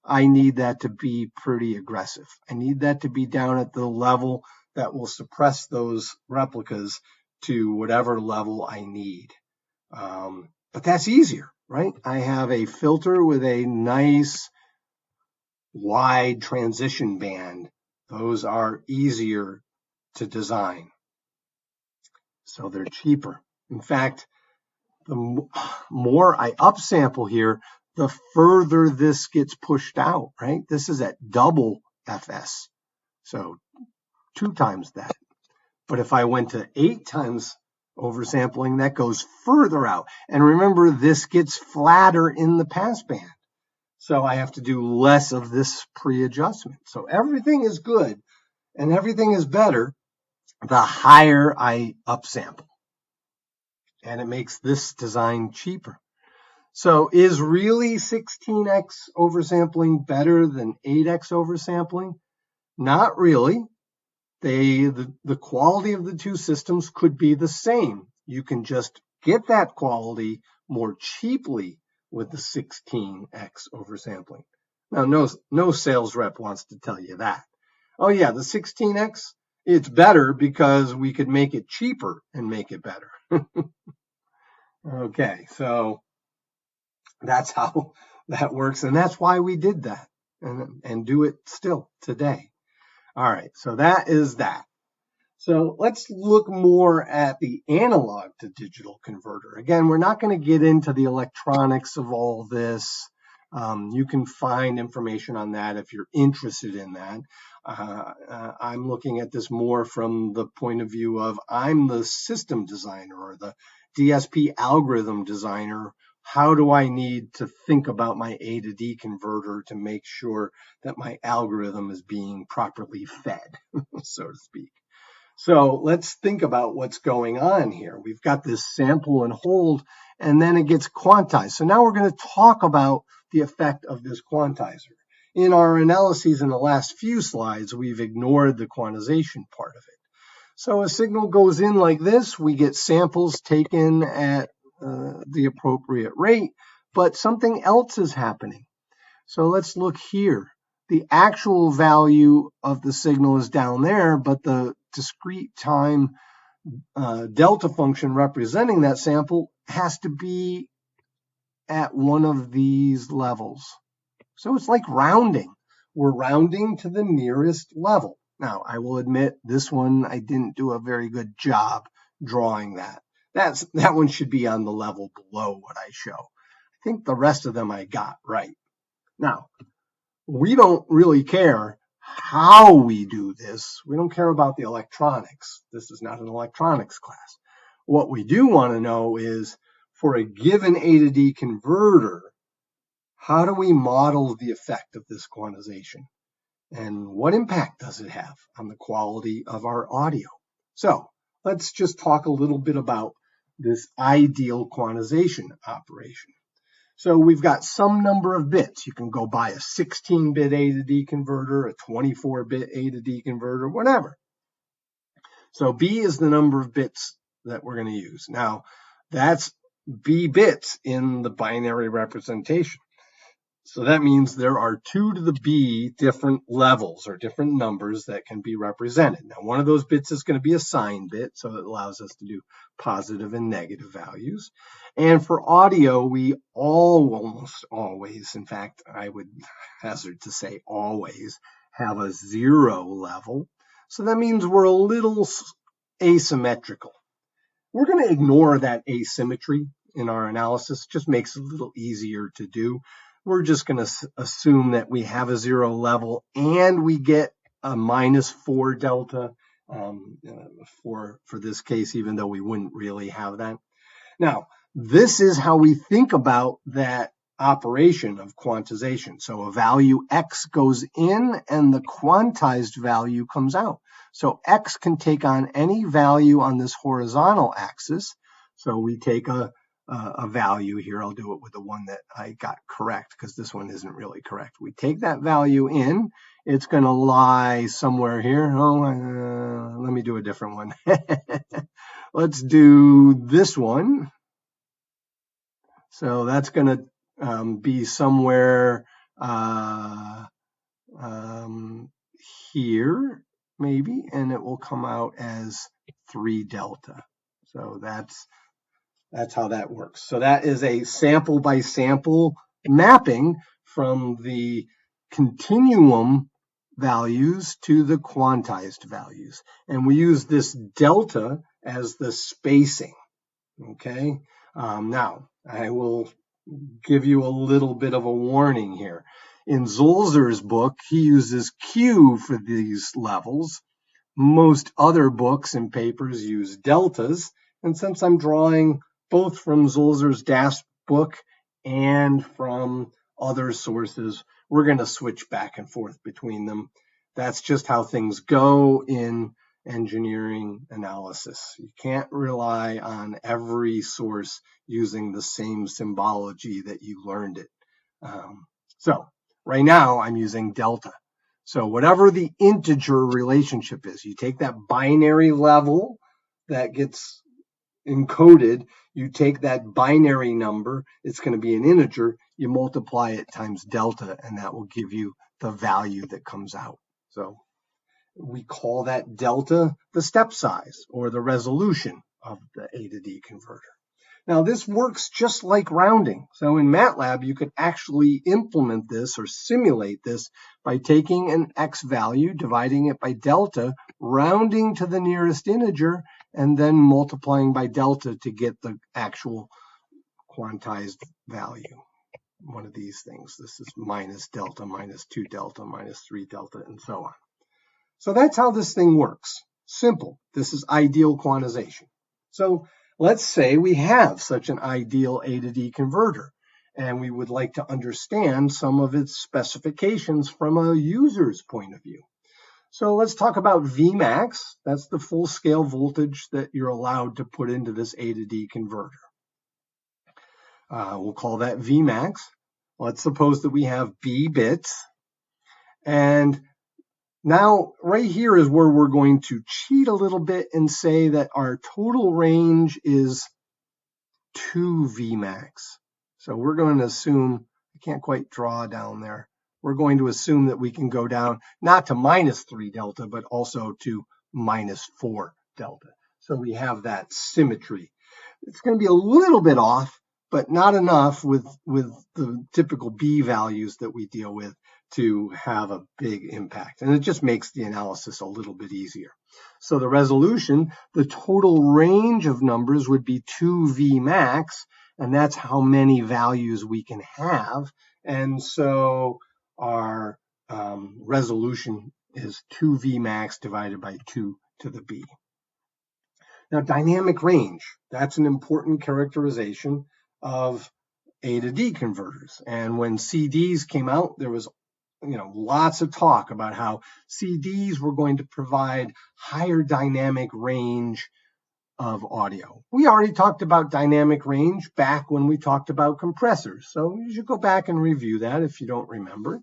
I need that to be pretty aggressive. I need that to be down at the level that will suppress those replicas to whatever level I need. But that's easier, right? I have a filter with a nice wide transition band. Those are easier to design. So they're cheaper. In fact, the more I upsample here, the further this gets pushed out, right? This is at double FS, so 2 times that. But if I went to 8 times oversampling, that goes further out. And remember, this gets flatter in the passband. So I have to do less of this pre-adjustment. So everything is good and everything is better the higher I upsample. And it makes this design cheaper. So is really 16x oversampling better than 8x oversampling? Not really. The quality of the two systems could be the same. You can just get that quality more cheaply with the 16x oversampling. Now, no sales rep wants to tell you that. Oh yeah, the 16x, it's better because we could make it cheaper and make it better. Okay, so that's how that works, and that's why we did that and do it still today. All right, so that is that. So let's look more at the analog to digital converter. Again, we're not going to get into the electronics of all this. You can find information on that if you're interested in that. I'm looking at this more from the point of view of I'm the system designer or the DSP algorithm designer. How do I need to think about my A to D converter to make sure that my algorithm is being properly fed, so to speak? So let's think about what's going on here. We've got this sample and hold, and then it gets quantized. So now we're going to talk about the effect of this quantizer. In our analyses in the last few slides, we've ignored the quantization part of it. So a signal goes in like this. We get samples taken at the appropriate rate, but something else is happening. So let's look here. The actual value of the signal is down there, but the discrete time delta function representing that sample has to be at one of these levels. So it's like rounding. We're rounding to the nearest level. Now, I will admit this one, I didn't do a very good job drawing that. That one should be on the level below what I show. I think the rest of them I got right. Now, we don't really care how we do this. We don't care about the electronics. This is not an electronics class. What we do want to know is for a given A to D converter, how do we model the effect of this quantization? And what impact does it have on the quality of our audio? So let's just talk a little bit about this ideal quantization operation. So we've got some number of bits. You can go buy a 16-bit A to D converter, a 24-bit A to D converter, whatever. So B is the number of bits that we're going to use. Now, that's B bits in the binary representation. So that means there are 2 to the B different levels or different numbers that can be represented. Now, one of those bits is going to be a sign bit, so it allows us to do positive and negative values. And for audio, we almost always, in fact, I would hazard to say always, have a 0 level. So that means we're a little asymmetrical. We're going to ignore that asymmetry in our analysis. It just makes it a little easier to do. We're just going to assume that we have a 0 level and we get a -4 delta for this case, even though we wouldn't really have that. Now, this is how we think about that operation of quantization. So a value X goes in and the quantized value comes out. So X can take on any value on this horizontal axis. So we take a value here. I'll do it with the one that I got correct because this one isn't really correct. We take that value in. It's going to lie somewhere here. Let me do a different one. Let's do this one. So that's going to be somewhere here, maybe, and it will come out as 3 delta. So that's how that works. So that is a sample by sample mapping from the continuum values to the quantized values. And we use this delta as the spacing. Okay. Now, I will give you a little bit of a warning here. In Zolzer's book, he uses Q for these levels. Most other books and papers use deltas. And since I'm drawing both from Zolzer's DASP book and from other sources, we're going to switch back and forth between them. That's just how things go in engineering analysis. You can't rely on every source using the same symbology that you learned it. So right now I'm using delta. So whatever the integer relationship is, you take that binary level that gets encoded, you take that binary number, it's going to be an integer, you multiply it times delta, and that will give you the value that comes out. So we call that delta the step size or the resolution of the A to D converter. Now this works just like rounding. So in MATLAB, you could actually implement this or simulate this by taking an x value, dividing it by delta, rounding to the nearest integer, and then multiplying by delta to get the actual quantized value. One of these things. This is minus delta, minus 2 delta, minus 3 delta, and so on. So that's how this thing works. Simple. This is ideal quantization. So let's say we have such an ideal A to D converter, and we would like to understand some of its specifications from a user's point of view. So let's talk about Vmax. That's the full scale voltage that you're allowed to put into this A to D converter. We'll call that Vmax. Let's suppose that we have B bits. And now right here is where we're going to cheat a little bit and say that our total range is 2 Vmax. So we're going to assume, I can't quite draw down there. We're going to assume that we can go down not to minus 3 delta, but also to minus 4 delta. So we have that symmetry. It's going to be a little bit off, but not enough with the typical B values that we deal with to have a big impact. And it just makes the analysis a little bit easier. So the resolution, the total range of numbers would be 2 Vmax, and that's how many values we can have. And so our resolution is 2 Vmax divided by 2 to the B. Now, dynamic range, that's an important characterization of A to D converters. And when CDs came out, there was lots of talk about how CDs were going to provide higher dynamic range of audio. We already talked about dynamic range back when we talked about compressors. So you should go back and review that if you don't remember.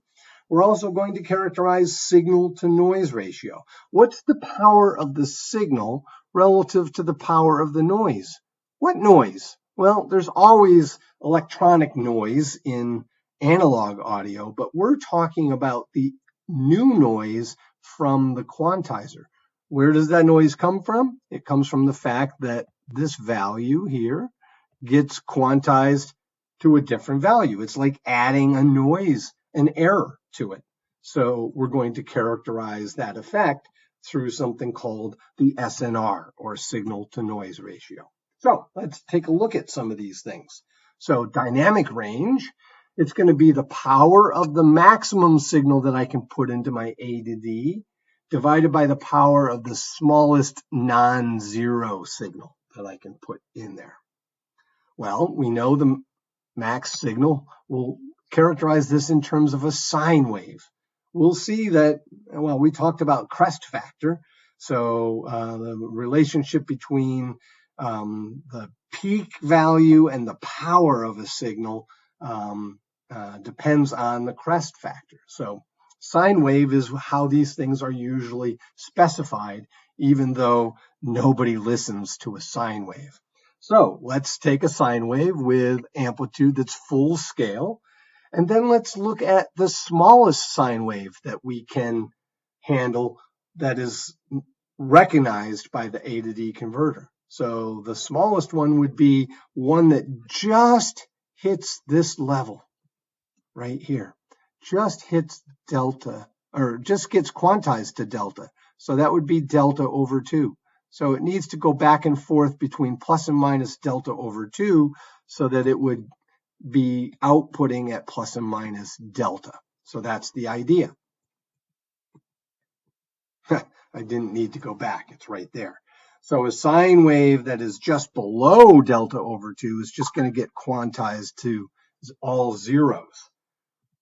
We're also going to characterize signal to noise ratio. What's the power of the signal relative to the power of the noise? What noise? Well, there's always electronic noise in analog audio, but we're talking about the new noise from the quantizer. Where does that noise come from? It comes from the fact that this value here gets quantized to a different value. It's like adding a noise, an error to it. So we're going to characterize that effect through something called the SNR, or signal to noise ratio. So let's take a look at some of these things. So dynamic range, it's going to be the power of the maximum signal that I can put into my A to D divided by the power of the smallest non-zero signal that I can put in there. Well, we know the max signal. We'll characterize this in terms of a sine wave. We'll see that, well, we talked about crest factor. So the relationship between the peak value and the power of a signal depends on the crest factor. So sine wave is how these things are usually specified, even though nobody listens to a sine wave. So let's take a sine wave with amplitude that's full scale, and then let's look at the smallest sine wave that we can handle that is recognized by the A to D converter. So the smallest one would be one that just hits this level right here, just hits delta, or just gets quantized to delta. So that would be delta over 2. So it needs to go back and forth between plus and minus delta over 2 so that it would be outputting at plus and minus delta. So that's the idea. I didn't need to go back. It's right there. So a sine wave that is just below delta over 2 is just going to get quantized to all zeros.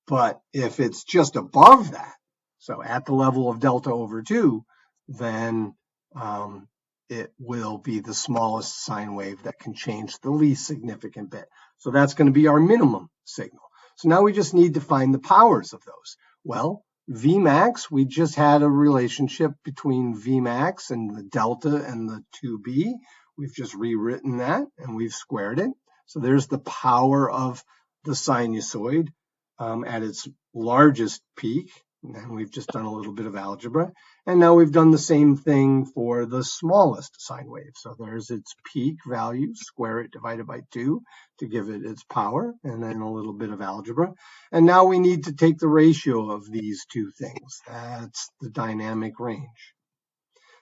But if it's just above that, so at the level of delta over 2, then it will be the smallest sine wave that can change the least significant bit. So that's going to be our minimum signal. So now we just need to find the powers of those. Well, Vmax, we just had a relationship between Vmax and the delta and the 2B. We've just rewritten that and we've squared it. So there's the power of the sinusoid at its largest peak, And we've just done a little bit of algebra. And now we've done the same thing for the smallest sine wave. So there's its peak value, square it divided by 2 to give it its power, and then a little bit of algebra. And now we need to take the ratio of these two things. That's the dynamic range.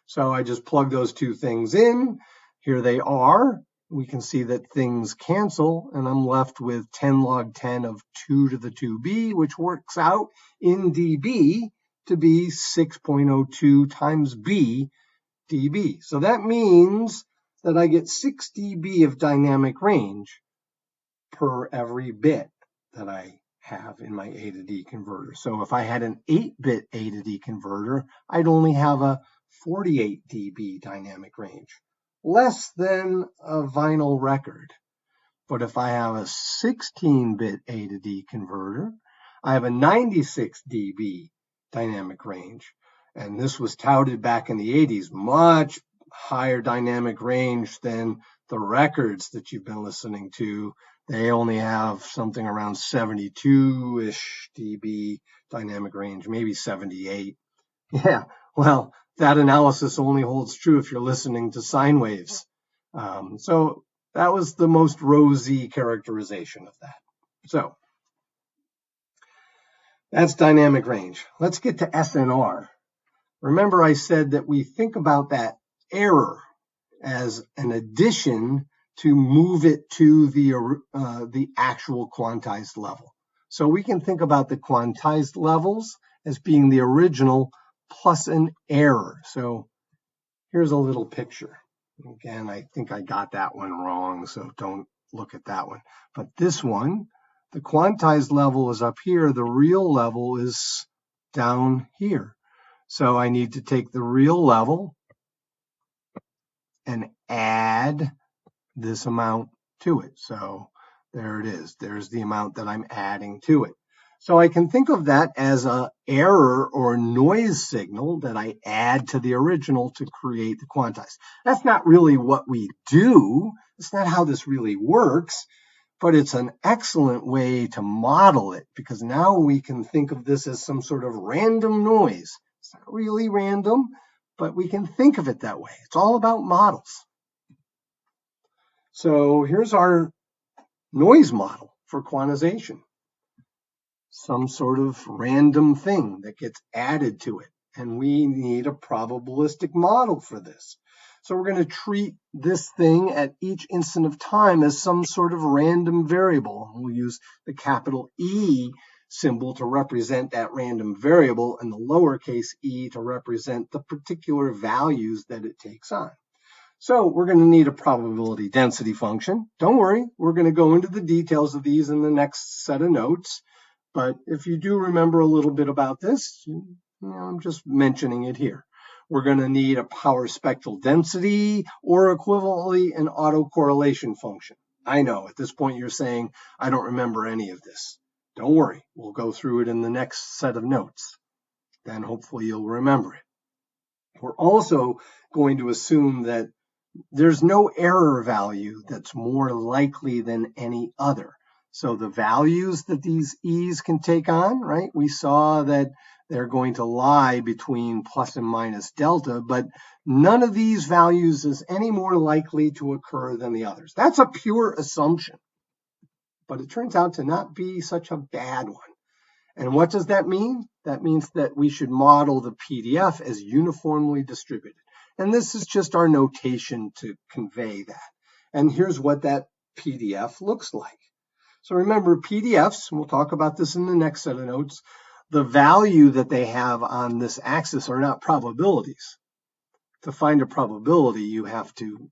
So I just plug those two things in. Here they are. We can see that things cancel, and I'm left with 10 log 10 of 2 to the 2b, which works out in dB to be 6.02 times b dB. So that means that I get 6 dB of dynamic range per every bit that I have in my A to D converter. So if I had an 8-bit A to D converter, I'd only have a 48 dB dynamic range, less than a vinyl record. But if I have a 16-bit A to D converter, I have a 96 dB dynamic range. And this was touted back in the 80s, much higher dynamic range than the records that you've been listening to. They only have something around 72-ish dB dynamic range, maybe 78. Yeah, well, that analysis only holds true if you're listening to sine waves. So that was the most rosy characterization of that. So that's dynamic range. Let's get to SNR. Remember I said that we think about that error as an addition to move it to the actual quantized level. So we can think about the quantized levels as being the original plus an error. So here's a little picture. Again, I think I got that one wrong, so don't look at that one. But this one, the quantized level is up here. The real level is down here. So I need to take the real level and add this amount to it. So there it is. There's the amount that I'm adding to it. So I can think of that as an error or noise signal that I add to the original to create the quantized. That's not really what we do. It's not how this really works, but it's an excellent way to model it, because now we can think of this as some sort of random noise. It's not really random, but we can think of it that way. It's all about models. So here's our noise model for quantization. Some sort of random thing that gets added to it. And we need a probabilistic model for this. So we're going to treat this thing at each instant of time as some sort of random variable. We'll use the capital E symbol to represent that random variable and the lowercase e to represent the particular values that it takes on. So we're going to need a probability density function. Don't worry, we're going to go into the details of these in the next set of notes. But if you do remember a little bit about this, I'm just mentioning it here. We're going to need a power spectral density or equivalently an autocorrelation function. I know at this point you're saying, I don't remember any of this. Don't worry, we'll go through it in the next set of notes. Then hopefully you'll remember it. We're also going to assume that there's no error value that's more likely than any other. So the values that these E's can take on, right? We saw that they're going to lie between plus and minus delta, but none of these values is any more likely to occur than the others. That's a pure assumption, but it turns out to not be such a bad one. And what does that mean? That means that we should model the PDF as uniformly distributed. And this is just our notation to convey that. And here's what that PDF looks like. So remember, PDFs, and we'll talk about this in the next set of notes, the value that they have on this axis are not probabilities. To find a probability, you have to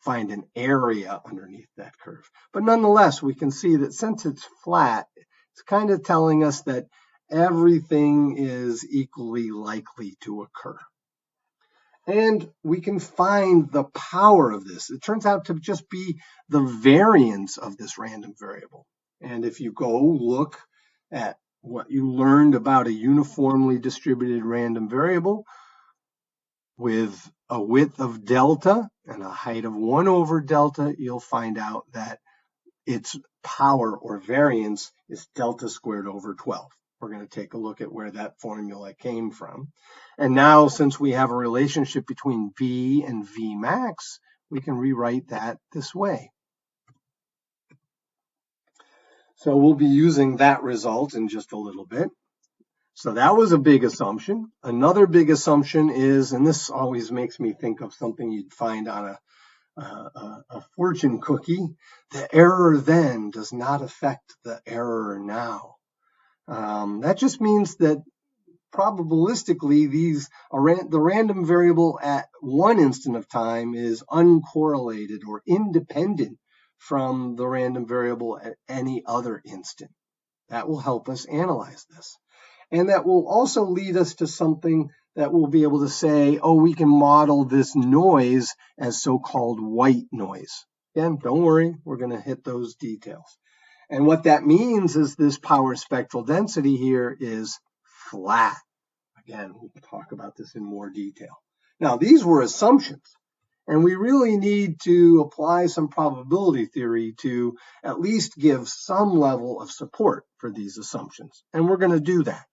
find an area underneath that curve. But nonetheless, we can see that since it's flat, it's kind of telling us that everything is equally likely to occur. And we can find the power of this. It turns out to just be the variance of this random variable. And if you go look at what you learned about a uniformly distributed random variable with a width of delta and a height of 1 over delta, you'll find out that its power or variance is delta squared over 12. We're going to take a look at where that formula came from. And now, since we have a relationship between V and V max, we can rewrite that this way. So we'll be using that result in just a little bit. So that was a big assumption. Another big assumption is, and this always makes me think of something you'd find on a fortune cookie, the error then does not affect the error now. That just means that probabilistically, the random variable at one instant of time is uncorrelated or independent from the random variable at any other instant. That will help us analyze this. And that will also lead us to something that we'll be able to say, oh, we can model this noise as so-called white noise. Again, don't worry, we're going to hit those details. And what that means is this power spectral density here is flat. Again, we'll talk about this in more detail. Now, these were assumptions, and we really need to apply some probability theory to at least give some level of support for these assumptions, and we're going to do that.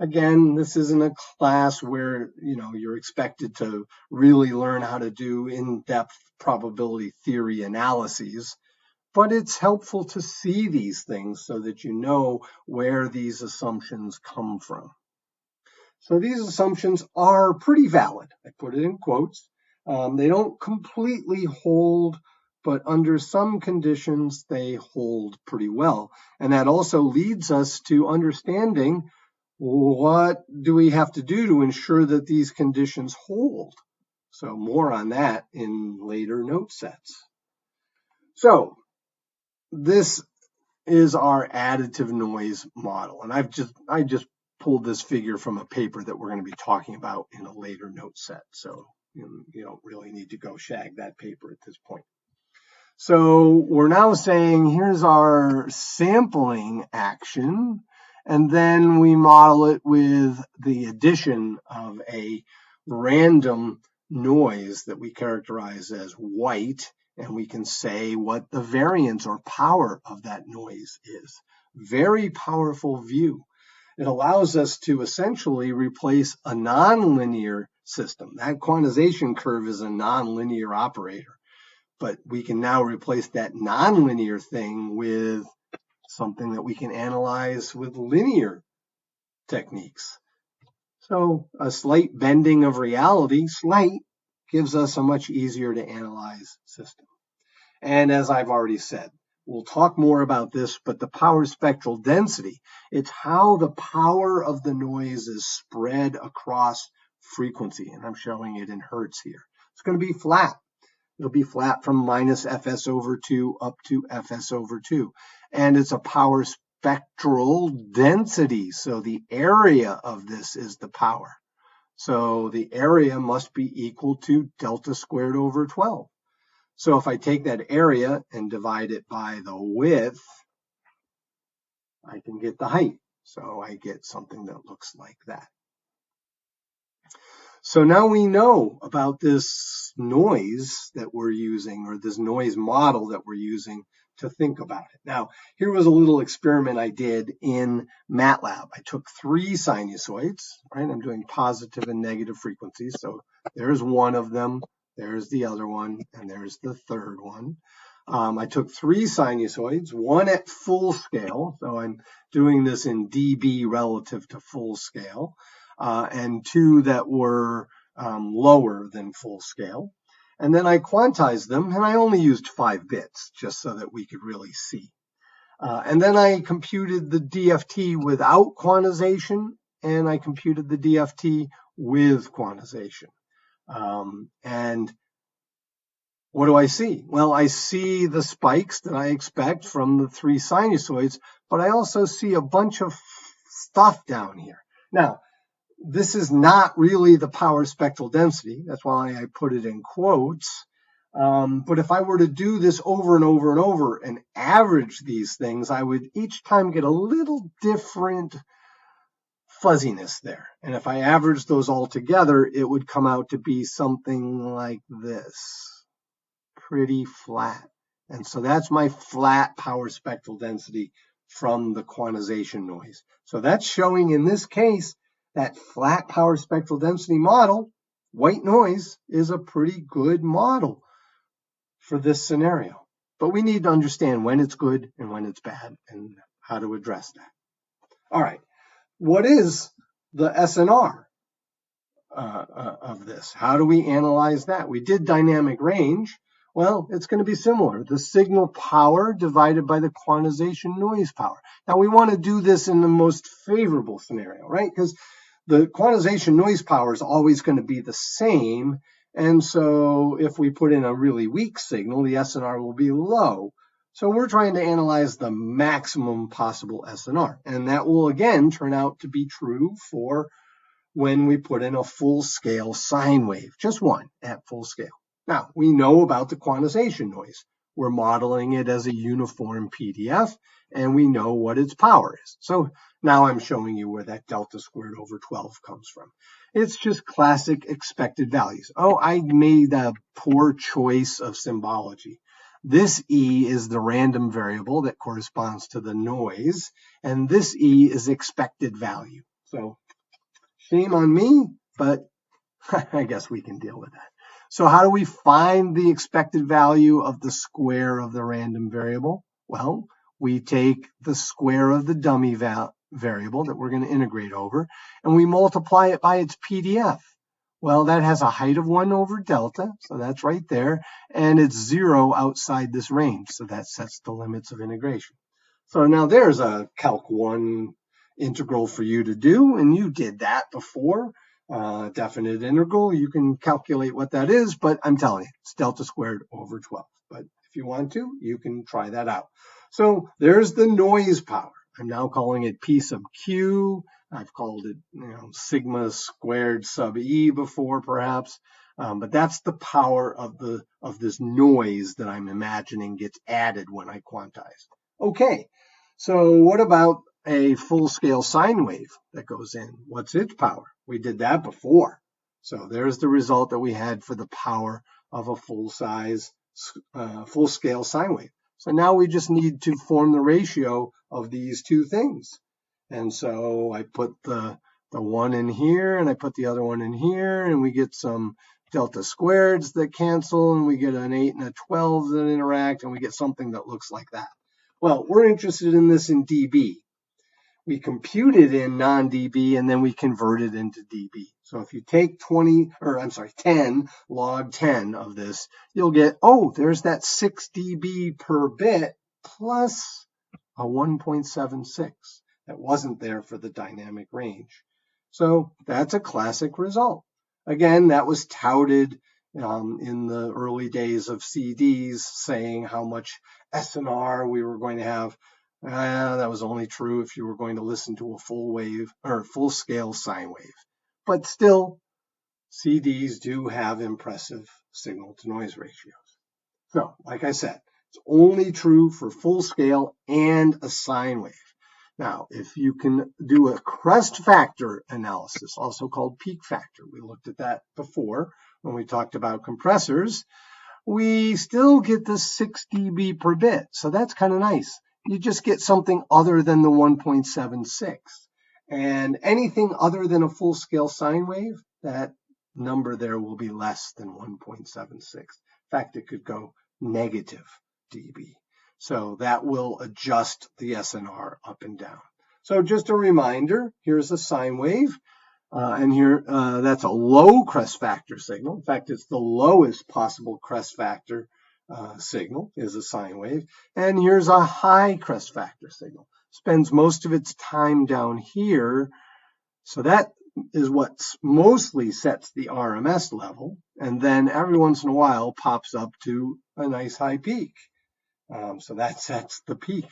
Again, this isn't a class where you're expected to really learn how to do in-depth probability theory analyses, but it's helpful to see these things so that you know where these assumptions come from. So these assumptions are pretty valid. I put it in quotes. They don't completely hold, but under some conditions, they hold pretty well. And that also leads us to understanding what do we have to do to ensure that these conditions hold. So more on that in later note sets. So this is our additive noise model. And I just pulled this figure from a paper that we're going to be talking about in a later note set. So you don't really need to go shag that paper at this point. So we're now saying here's our sampling action, and then we model it with the addition of a random noise that we characterize as white, and we can say what the variance or power of that noise is. Very powerful view. It allows us to essentially replace a nonlinear system. That quantization curve is a nonlinear operator, but we can now replace that nonlinear thing with something that we can analyze with linear techniques. So a slight bending of reality, slight, gives us a much easier to analyze system. And as I've already said, we'll talk more about this, but the power spectral density, it's how the power of the noise is spread across frequency. And I'm showing it in hertz here. It's going to be flat. It'll be flat from minus Fs over 2 up to Fs over 2. And it's a power spectral density. So the area of this is the power. So the area must be equal to delta squared over 12. So if I take that area and divide it by the width, I can get the height. So I get something that looks like that. So now we know about this noise that we're using, or this noise model that we're using to think about it. Now, here was a little experiment I did in MATLAB. I took 3 sinusoids, right? I'm doing positive and negative frequencies. So there's one of them, there's the other one, and there's the third one. I took 3 sinusoids, one at full scale. So I'm doing this in dB relative to full scale. And 2 that were lower than full scale. And then I quantized them, and I only used 5 bits just so that we could really see. And then I computed the DFT without quantization, and I computed the DFT with quantization. And what do I see? Well, I see the spikes that I expect from the 3 sinusoids, but I also see a bunch of stuff down here. Now, this is not really the power spectral density. That's why I put it in quotes. But if I were to do this over and over and over and average these things, I would each time get a little different fuzziness there. And if I averaged those all together, it would come out to be something like this. Pretty flat. And so that's my flat power spectral density from the quantization noise. So that's showing in this case that flat power spectral density model, white noise, is a pretty good model for this scenario. But we need to understand when it's good and when it's bad and how to address that. All right, what is the SNR of this? How do we analyze that? We did dynamic range. Well, it's going to be similar. The signal power divided by the quantization noise power. Now, we want to do this in the most favorable scenario, right? Because the quantization noise power is always going to be the same. And so if we put in a really weak signal, the SNR will be low. So we're trying to analyze the maximum possible SNR. And that will, again, turn out to be true for when we put in a full-scale sine wave, just one at full scale. Now, we know about the quantization noise. We're modeling it as a uniform PDF, and we know what its power is. So now I'm showing you where that delta squared over 12 comes from. It's just classic expected values. Oh, I made a poor choice of symbology. This E is the random variable that corresponds to the noise, and this E is expected value. So shame on me, but I guess we can deal with that. So how do we find the expected value of the square of the random variable? Well, we take the square of the dummy variable that we're going to integrate over, and we multiply it by its PDF. Well, that has a height of 1 over delta, so that's right there, and it's 0 outside this range, so that sets the limits of integration. So now there's a Calc 1 integral for you to do, and you did that before. Definite integral, you can calculate what that is, but I'm telling you, it's delta squared over 12. But if you want to, you can try that out. So there's the noise power. I'm now calling it P sub Q. I've called it, sigma squared sub E before, perhaps. But that's the power of this noise that I'm imagining gets added when I quantize. Okay, so what about a full-scale sine wave that goes in? What's its power? We did that before. So there's the result that we had for the power of a full-scale sine wave. So now we just need to form the ratio of these two things. And so I put the one in here, and I put the other one in here, and we get some delta squareds that cancel, and we get an 8 and a 12 that interact, and we get something that looks like that. Well, we're interested in this in dB. We compute it in non-dB, and then we convert it into dB. So if you take 10 log 10 of this, you'll get, oh, there's that 6 dB per bit plus a 1.76 that wasn't there for the dynamic range. So that's a classic result. Again, that was touted in the early days of CDs, saying how much SNR we were going to have. That was only true if you were going to listen to a full-scale sine wave. But still, CDs do have impressive signal-to-noise ratios. So, like I said, it's only true for full-scale and a sine wave. Now, if you can do a crest factor analysis, also called peak factor, we looked at that before when we talked about compressors, we still get the 6 dB per bit. So that's kind of nice. You just get something other than the 1.76. And anything other than a full-scale sine wave, that number there will be less than 1.76. In fact, it could go negative dB. So that will adjust the SNR up and down. So just a reminder, here's a sine wave. And here, that's a low crest factor signal. In fact, it's the lowest possible crest factor signal is a sine wave. And here's a high crest factor signal. Spends most of its time down here. So that is what mostly sets the RMS level. And then every once in a while pops up to a nice high peak. So that sets the peak.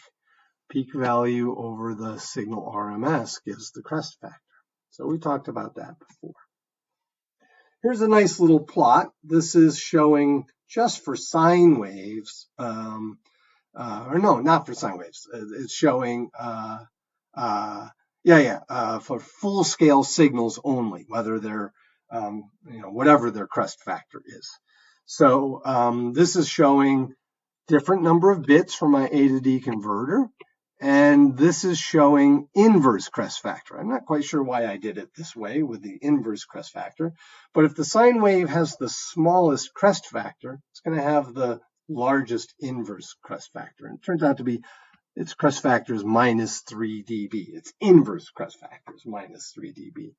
Peak value over the signal RMS gives the crest factor. So we talked about that before. Here's a nice little plot. This is showing just for sine waves, or no, not for sine waves. It's showing, for full-scale signals only, whether they're, whatever their crest factor is. So this is showing different number of bits for my A to D converter, And this is showing inverse crest factor. I'm not quite sure why I did it this way with the inverse crest factor, but if the sine wave has the smallest crest factor, it's going to have the largest inverse crest factor. And it turns out to be its crest factor is minus 3 dB. Its inverse crest factor is minus 3 dB.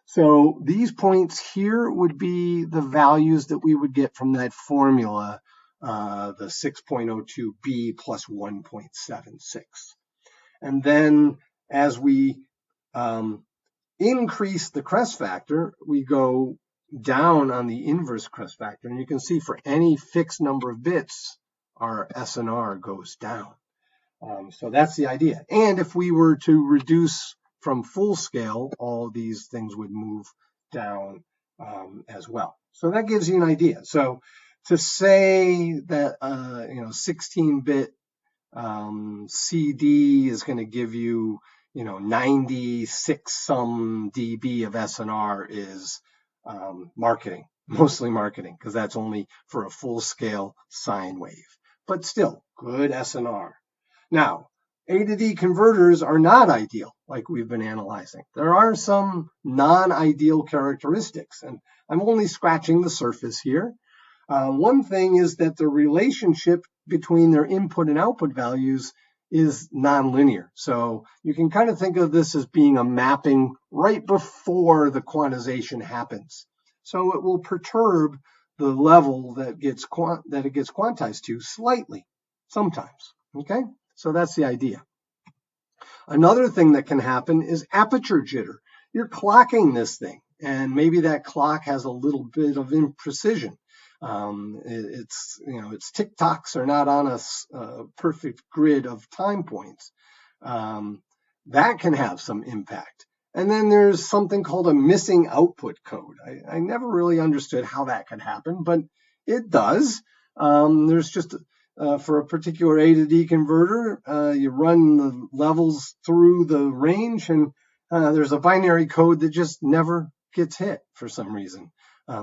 So these points here would be the values that we would get from that formula, the 6.02b plus 1.76. And then as we increase the crest factor, we go down on the inverse crest factor. And you can see for any fixed number of bits, our SNR goes down. So that's the idea. And if we were to reduce from full scale, all these things would move down as well. So that gives you an idea. So to say that 16-bit CD is going to give you 96 some dB of SNR is marketing, mostly marketing, because that's only for a full scale sine wave. But still, good SNR. Now, A to D converters are not ideal, like we've been analyzing. There are some non-ideal characteristics, and I'm only scratching the surface here. One thing is that the relationship between their input and output values is nonlinear. So you can kind of think of this as being a mapping right before the quantization happens. So it will perturb the level that it gets quantized to slightly, sometimes. Okay? So that's the idea. Another thing that can happen is aperture jitter. You're clocking this thing, and maybe that clock has a little bit of imprecision. Its tick-tocks are not on a perfect grid of time points. That can have some impact. And then there's something called a missing output code. I never really understood how that could happen, but it does. There's just for a particular A to D converter, you run the levels through the range, and there's a binary code that just never gets hit for some reason.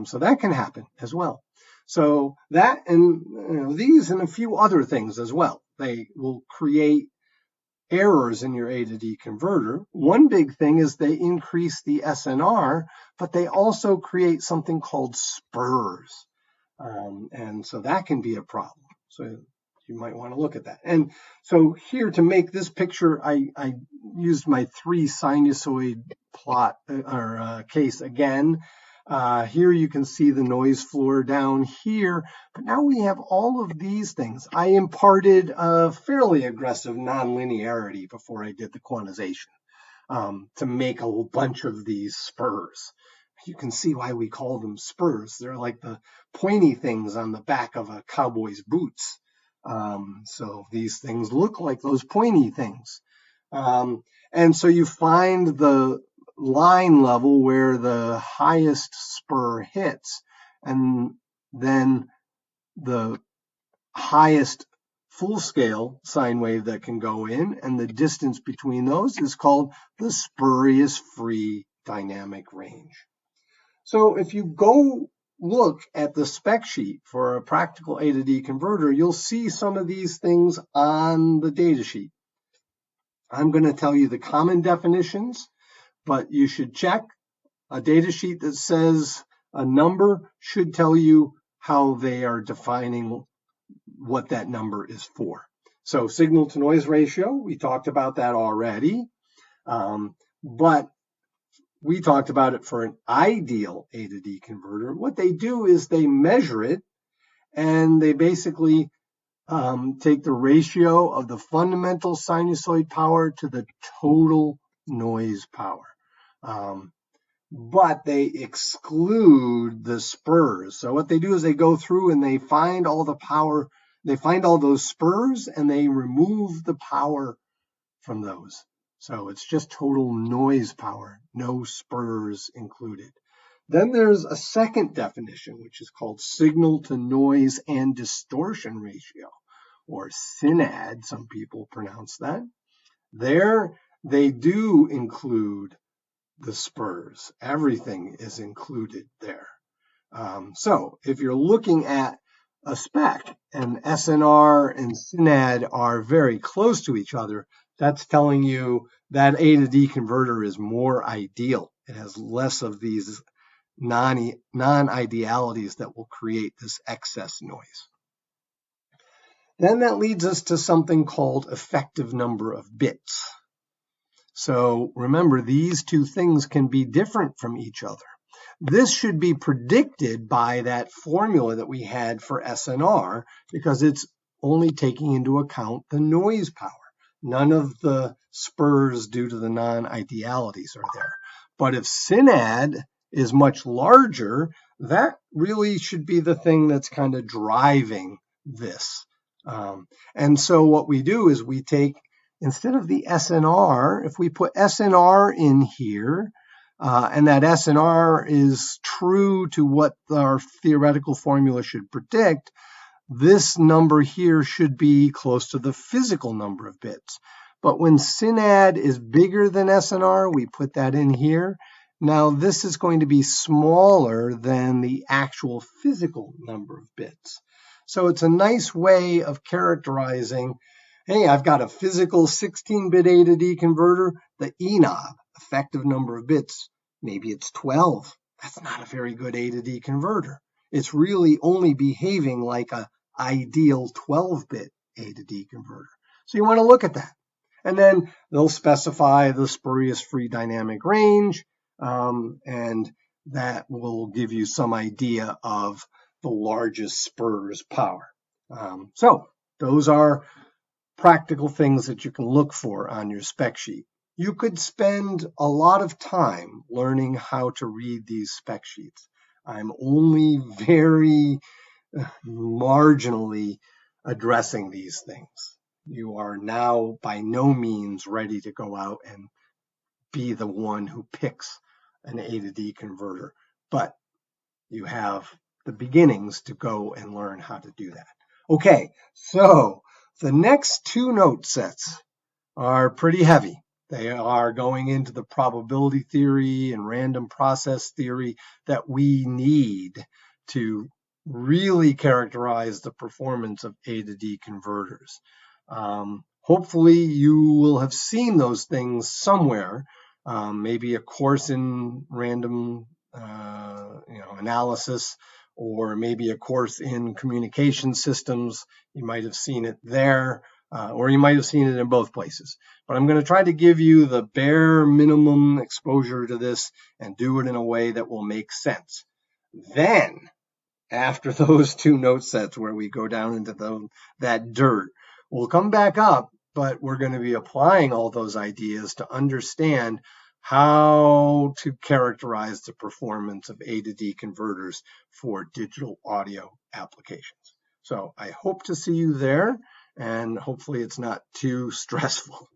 So that can happen as well. So that and these and a few other things as well, they will create errors in your A to D converter. One big thing is they increase the SNR, but they also create something called spurs. And so that can be a problem. So you might want to look at that. And so here to make this picture, I used my 3 sinusoid plot or case again. Here you can see the noise floor down here, but now we have all of these things. I imparted a fairly aggressive nonlinearity before I did the quantization to make a whole bunch of these spurs. You can see why we call them spurs. They're like the pointy things on the back of a cowboy's boots. So these things look like those pointy things. And so you find the line level where the highest spur hits, and then the highest full scale sine wave that can go in, and the distance between those is called the spurious free dynamic range. So if you go look at the spec sheet for a practical A to D converter, you'll see some of these things on the data sheet. I'm going to tell you the common definitions, but you should check. A data sheet that says a number should tell you how they are defining what that number is for. So signal to noise ratio, we talked about that already, but we talked about it for an ideal A to D converter. What they do is they measure it, and they basically take the ratio of the fundamental sinusoid power to the total noise power. But they exclude the spurs. So what they do is they go through and they find all the power, they find all those spurs, and they remove the power from those. So it's just total noise power, no spurs included. Then there's a second definition, which is called signal to noise and distortion ratio, or SINAD, some people pronounce that. There, they do include the spurs. Everything is included there. So if you're looking at a spec and SNR and SINAD are very close to each other, that's telling you that A to D converter is more ideal. It has less of these non-idealities that will create this excess noise. Then that leads us to something called effective number of bits. So remember, these two things can be different from each other. This should be predicted by that formula that we had for SNR, because it's only taking into account the noise power. None of the spurs due to the non-idealities are there. But if SYNAD is much larger, that really should be the thing that's kind of driving this. And so what we do is we take, instead of the SNR, if we put SNR in here, and that SNR is true to what our theoretical formula should predict, this number here should be close to the physical number of bits. But when SYNAD is bigger than SNR, we put that in here. Now this is going to be smaller than the actual physical number of bits. So it's a nice way of characterizing, hey, I've got a physical 16-bit A to D converter, the ENOB, effective number of bits, maybe it's 12. That's not a very good A to D converter. It's really only behaving like an ideal 12-bit A to D converter. So you want to look at that. And then they'll specify the spurious free dynamic range, and that will give you some idea of the largest spur's power. So those are practical things that you can look for on your spec sheet. You could spend a lot of time learning how to read these spec sheets. I'm only very marginally addressing these things. You are now by no means ready to go out and be the one who picks an A to D converter, but you have the beginnings to go and learn how to do that. Okay, so the next two note sets are pretty heavy. They are going into the probability theory and random process theory that we need to really characterize the performance of A to D converters. Hopefully you will have seen those things somewhere, maybe a course in random analysis, or maybe a course in communication systems. You might have seen it there, or you might have seen it in both places. But I'm going to try to give you the bare minimum exposure to this and do it in a way that will make sense. Then, after those two note sets where we go down into that dirt, we'll come back up, but we're going to be applying all those ideas to understand how to characterize the performance of A to D converters for digital audio applications. So I hope to see you there, and hopefully it's not too stressful.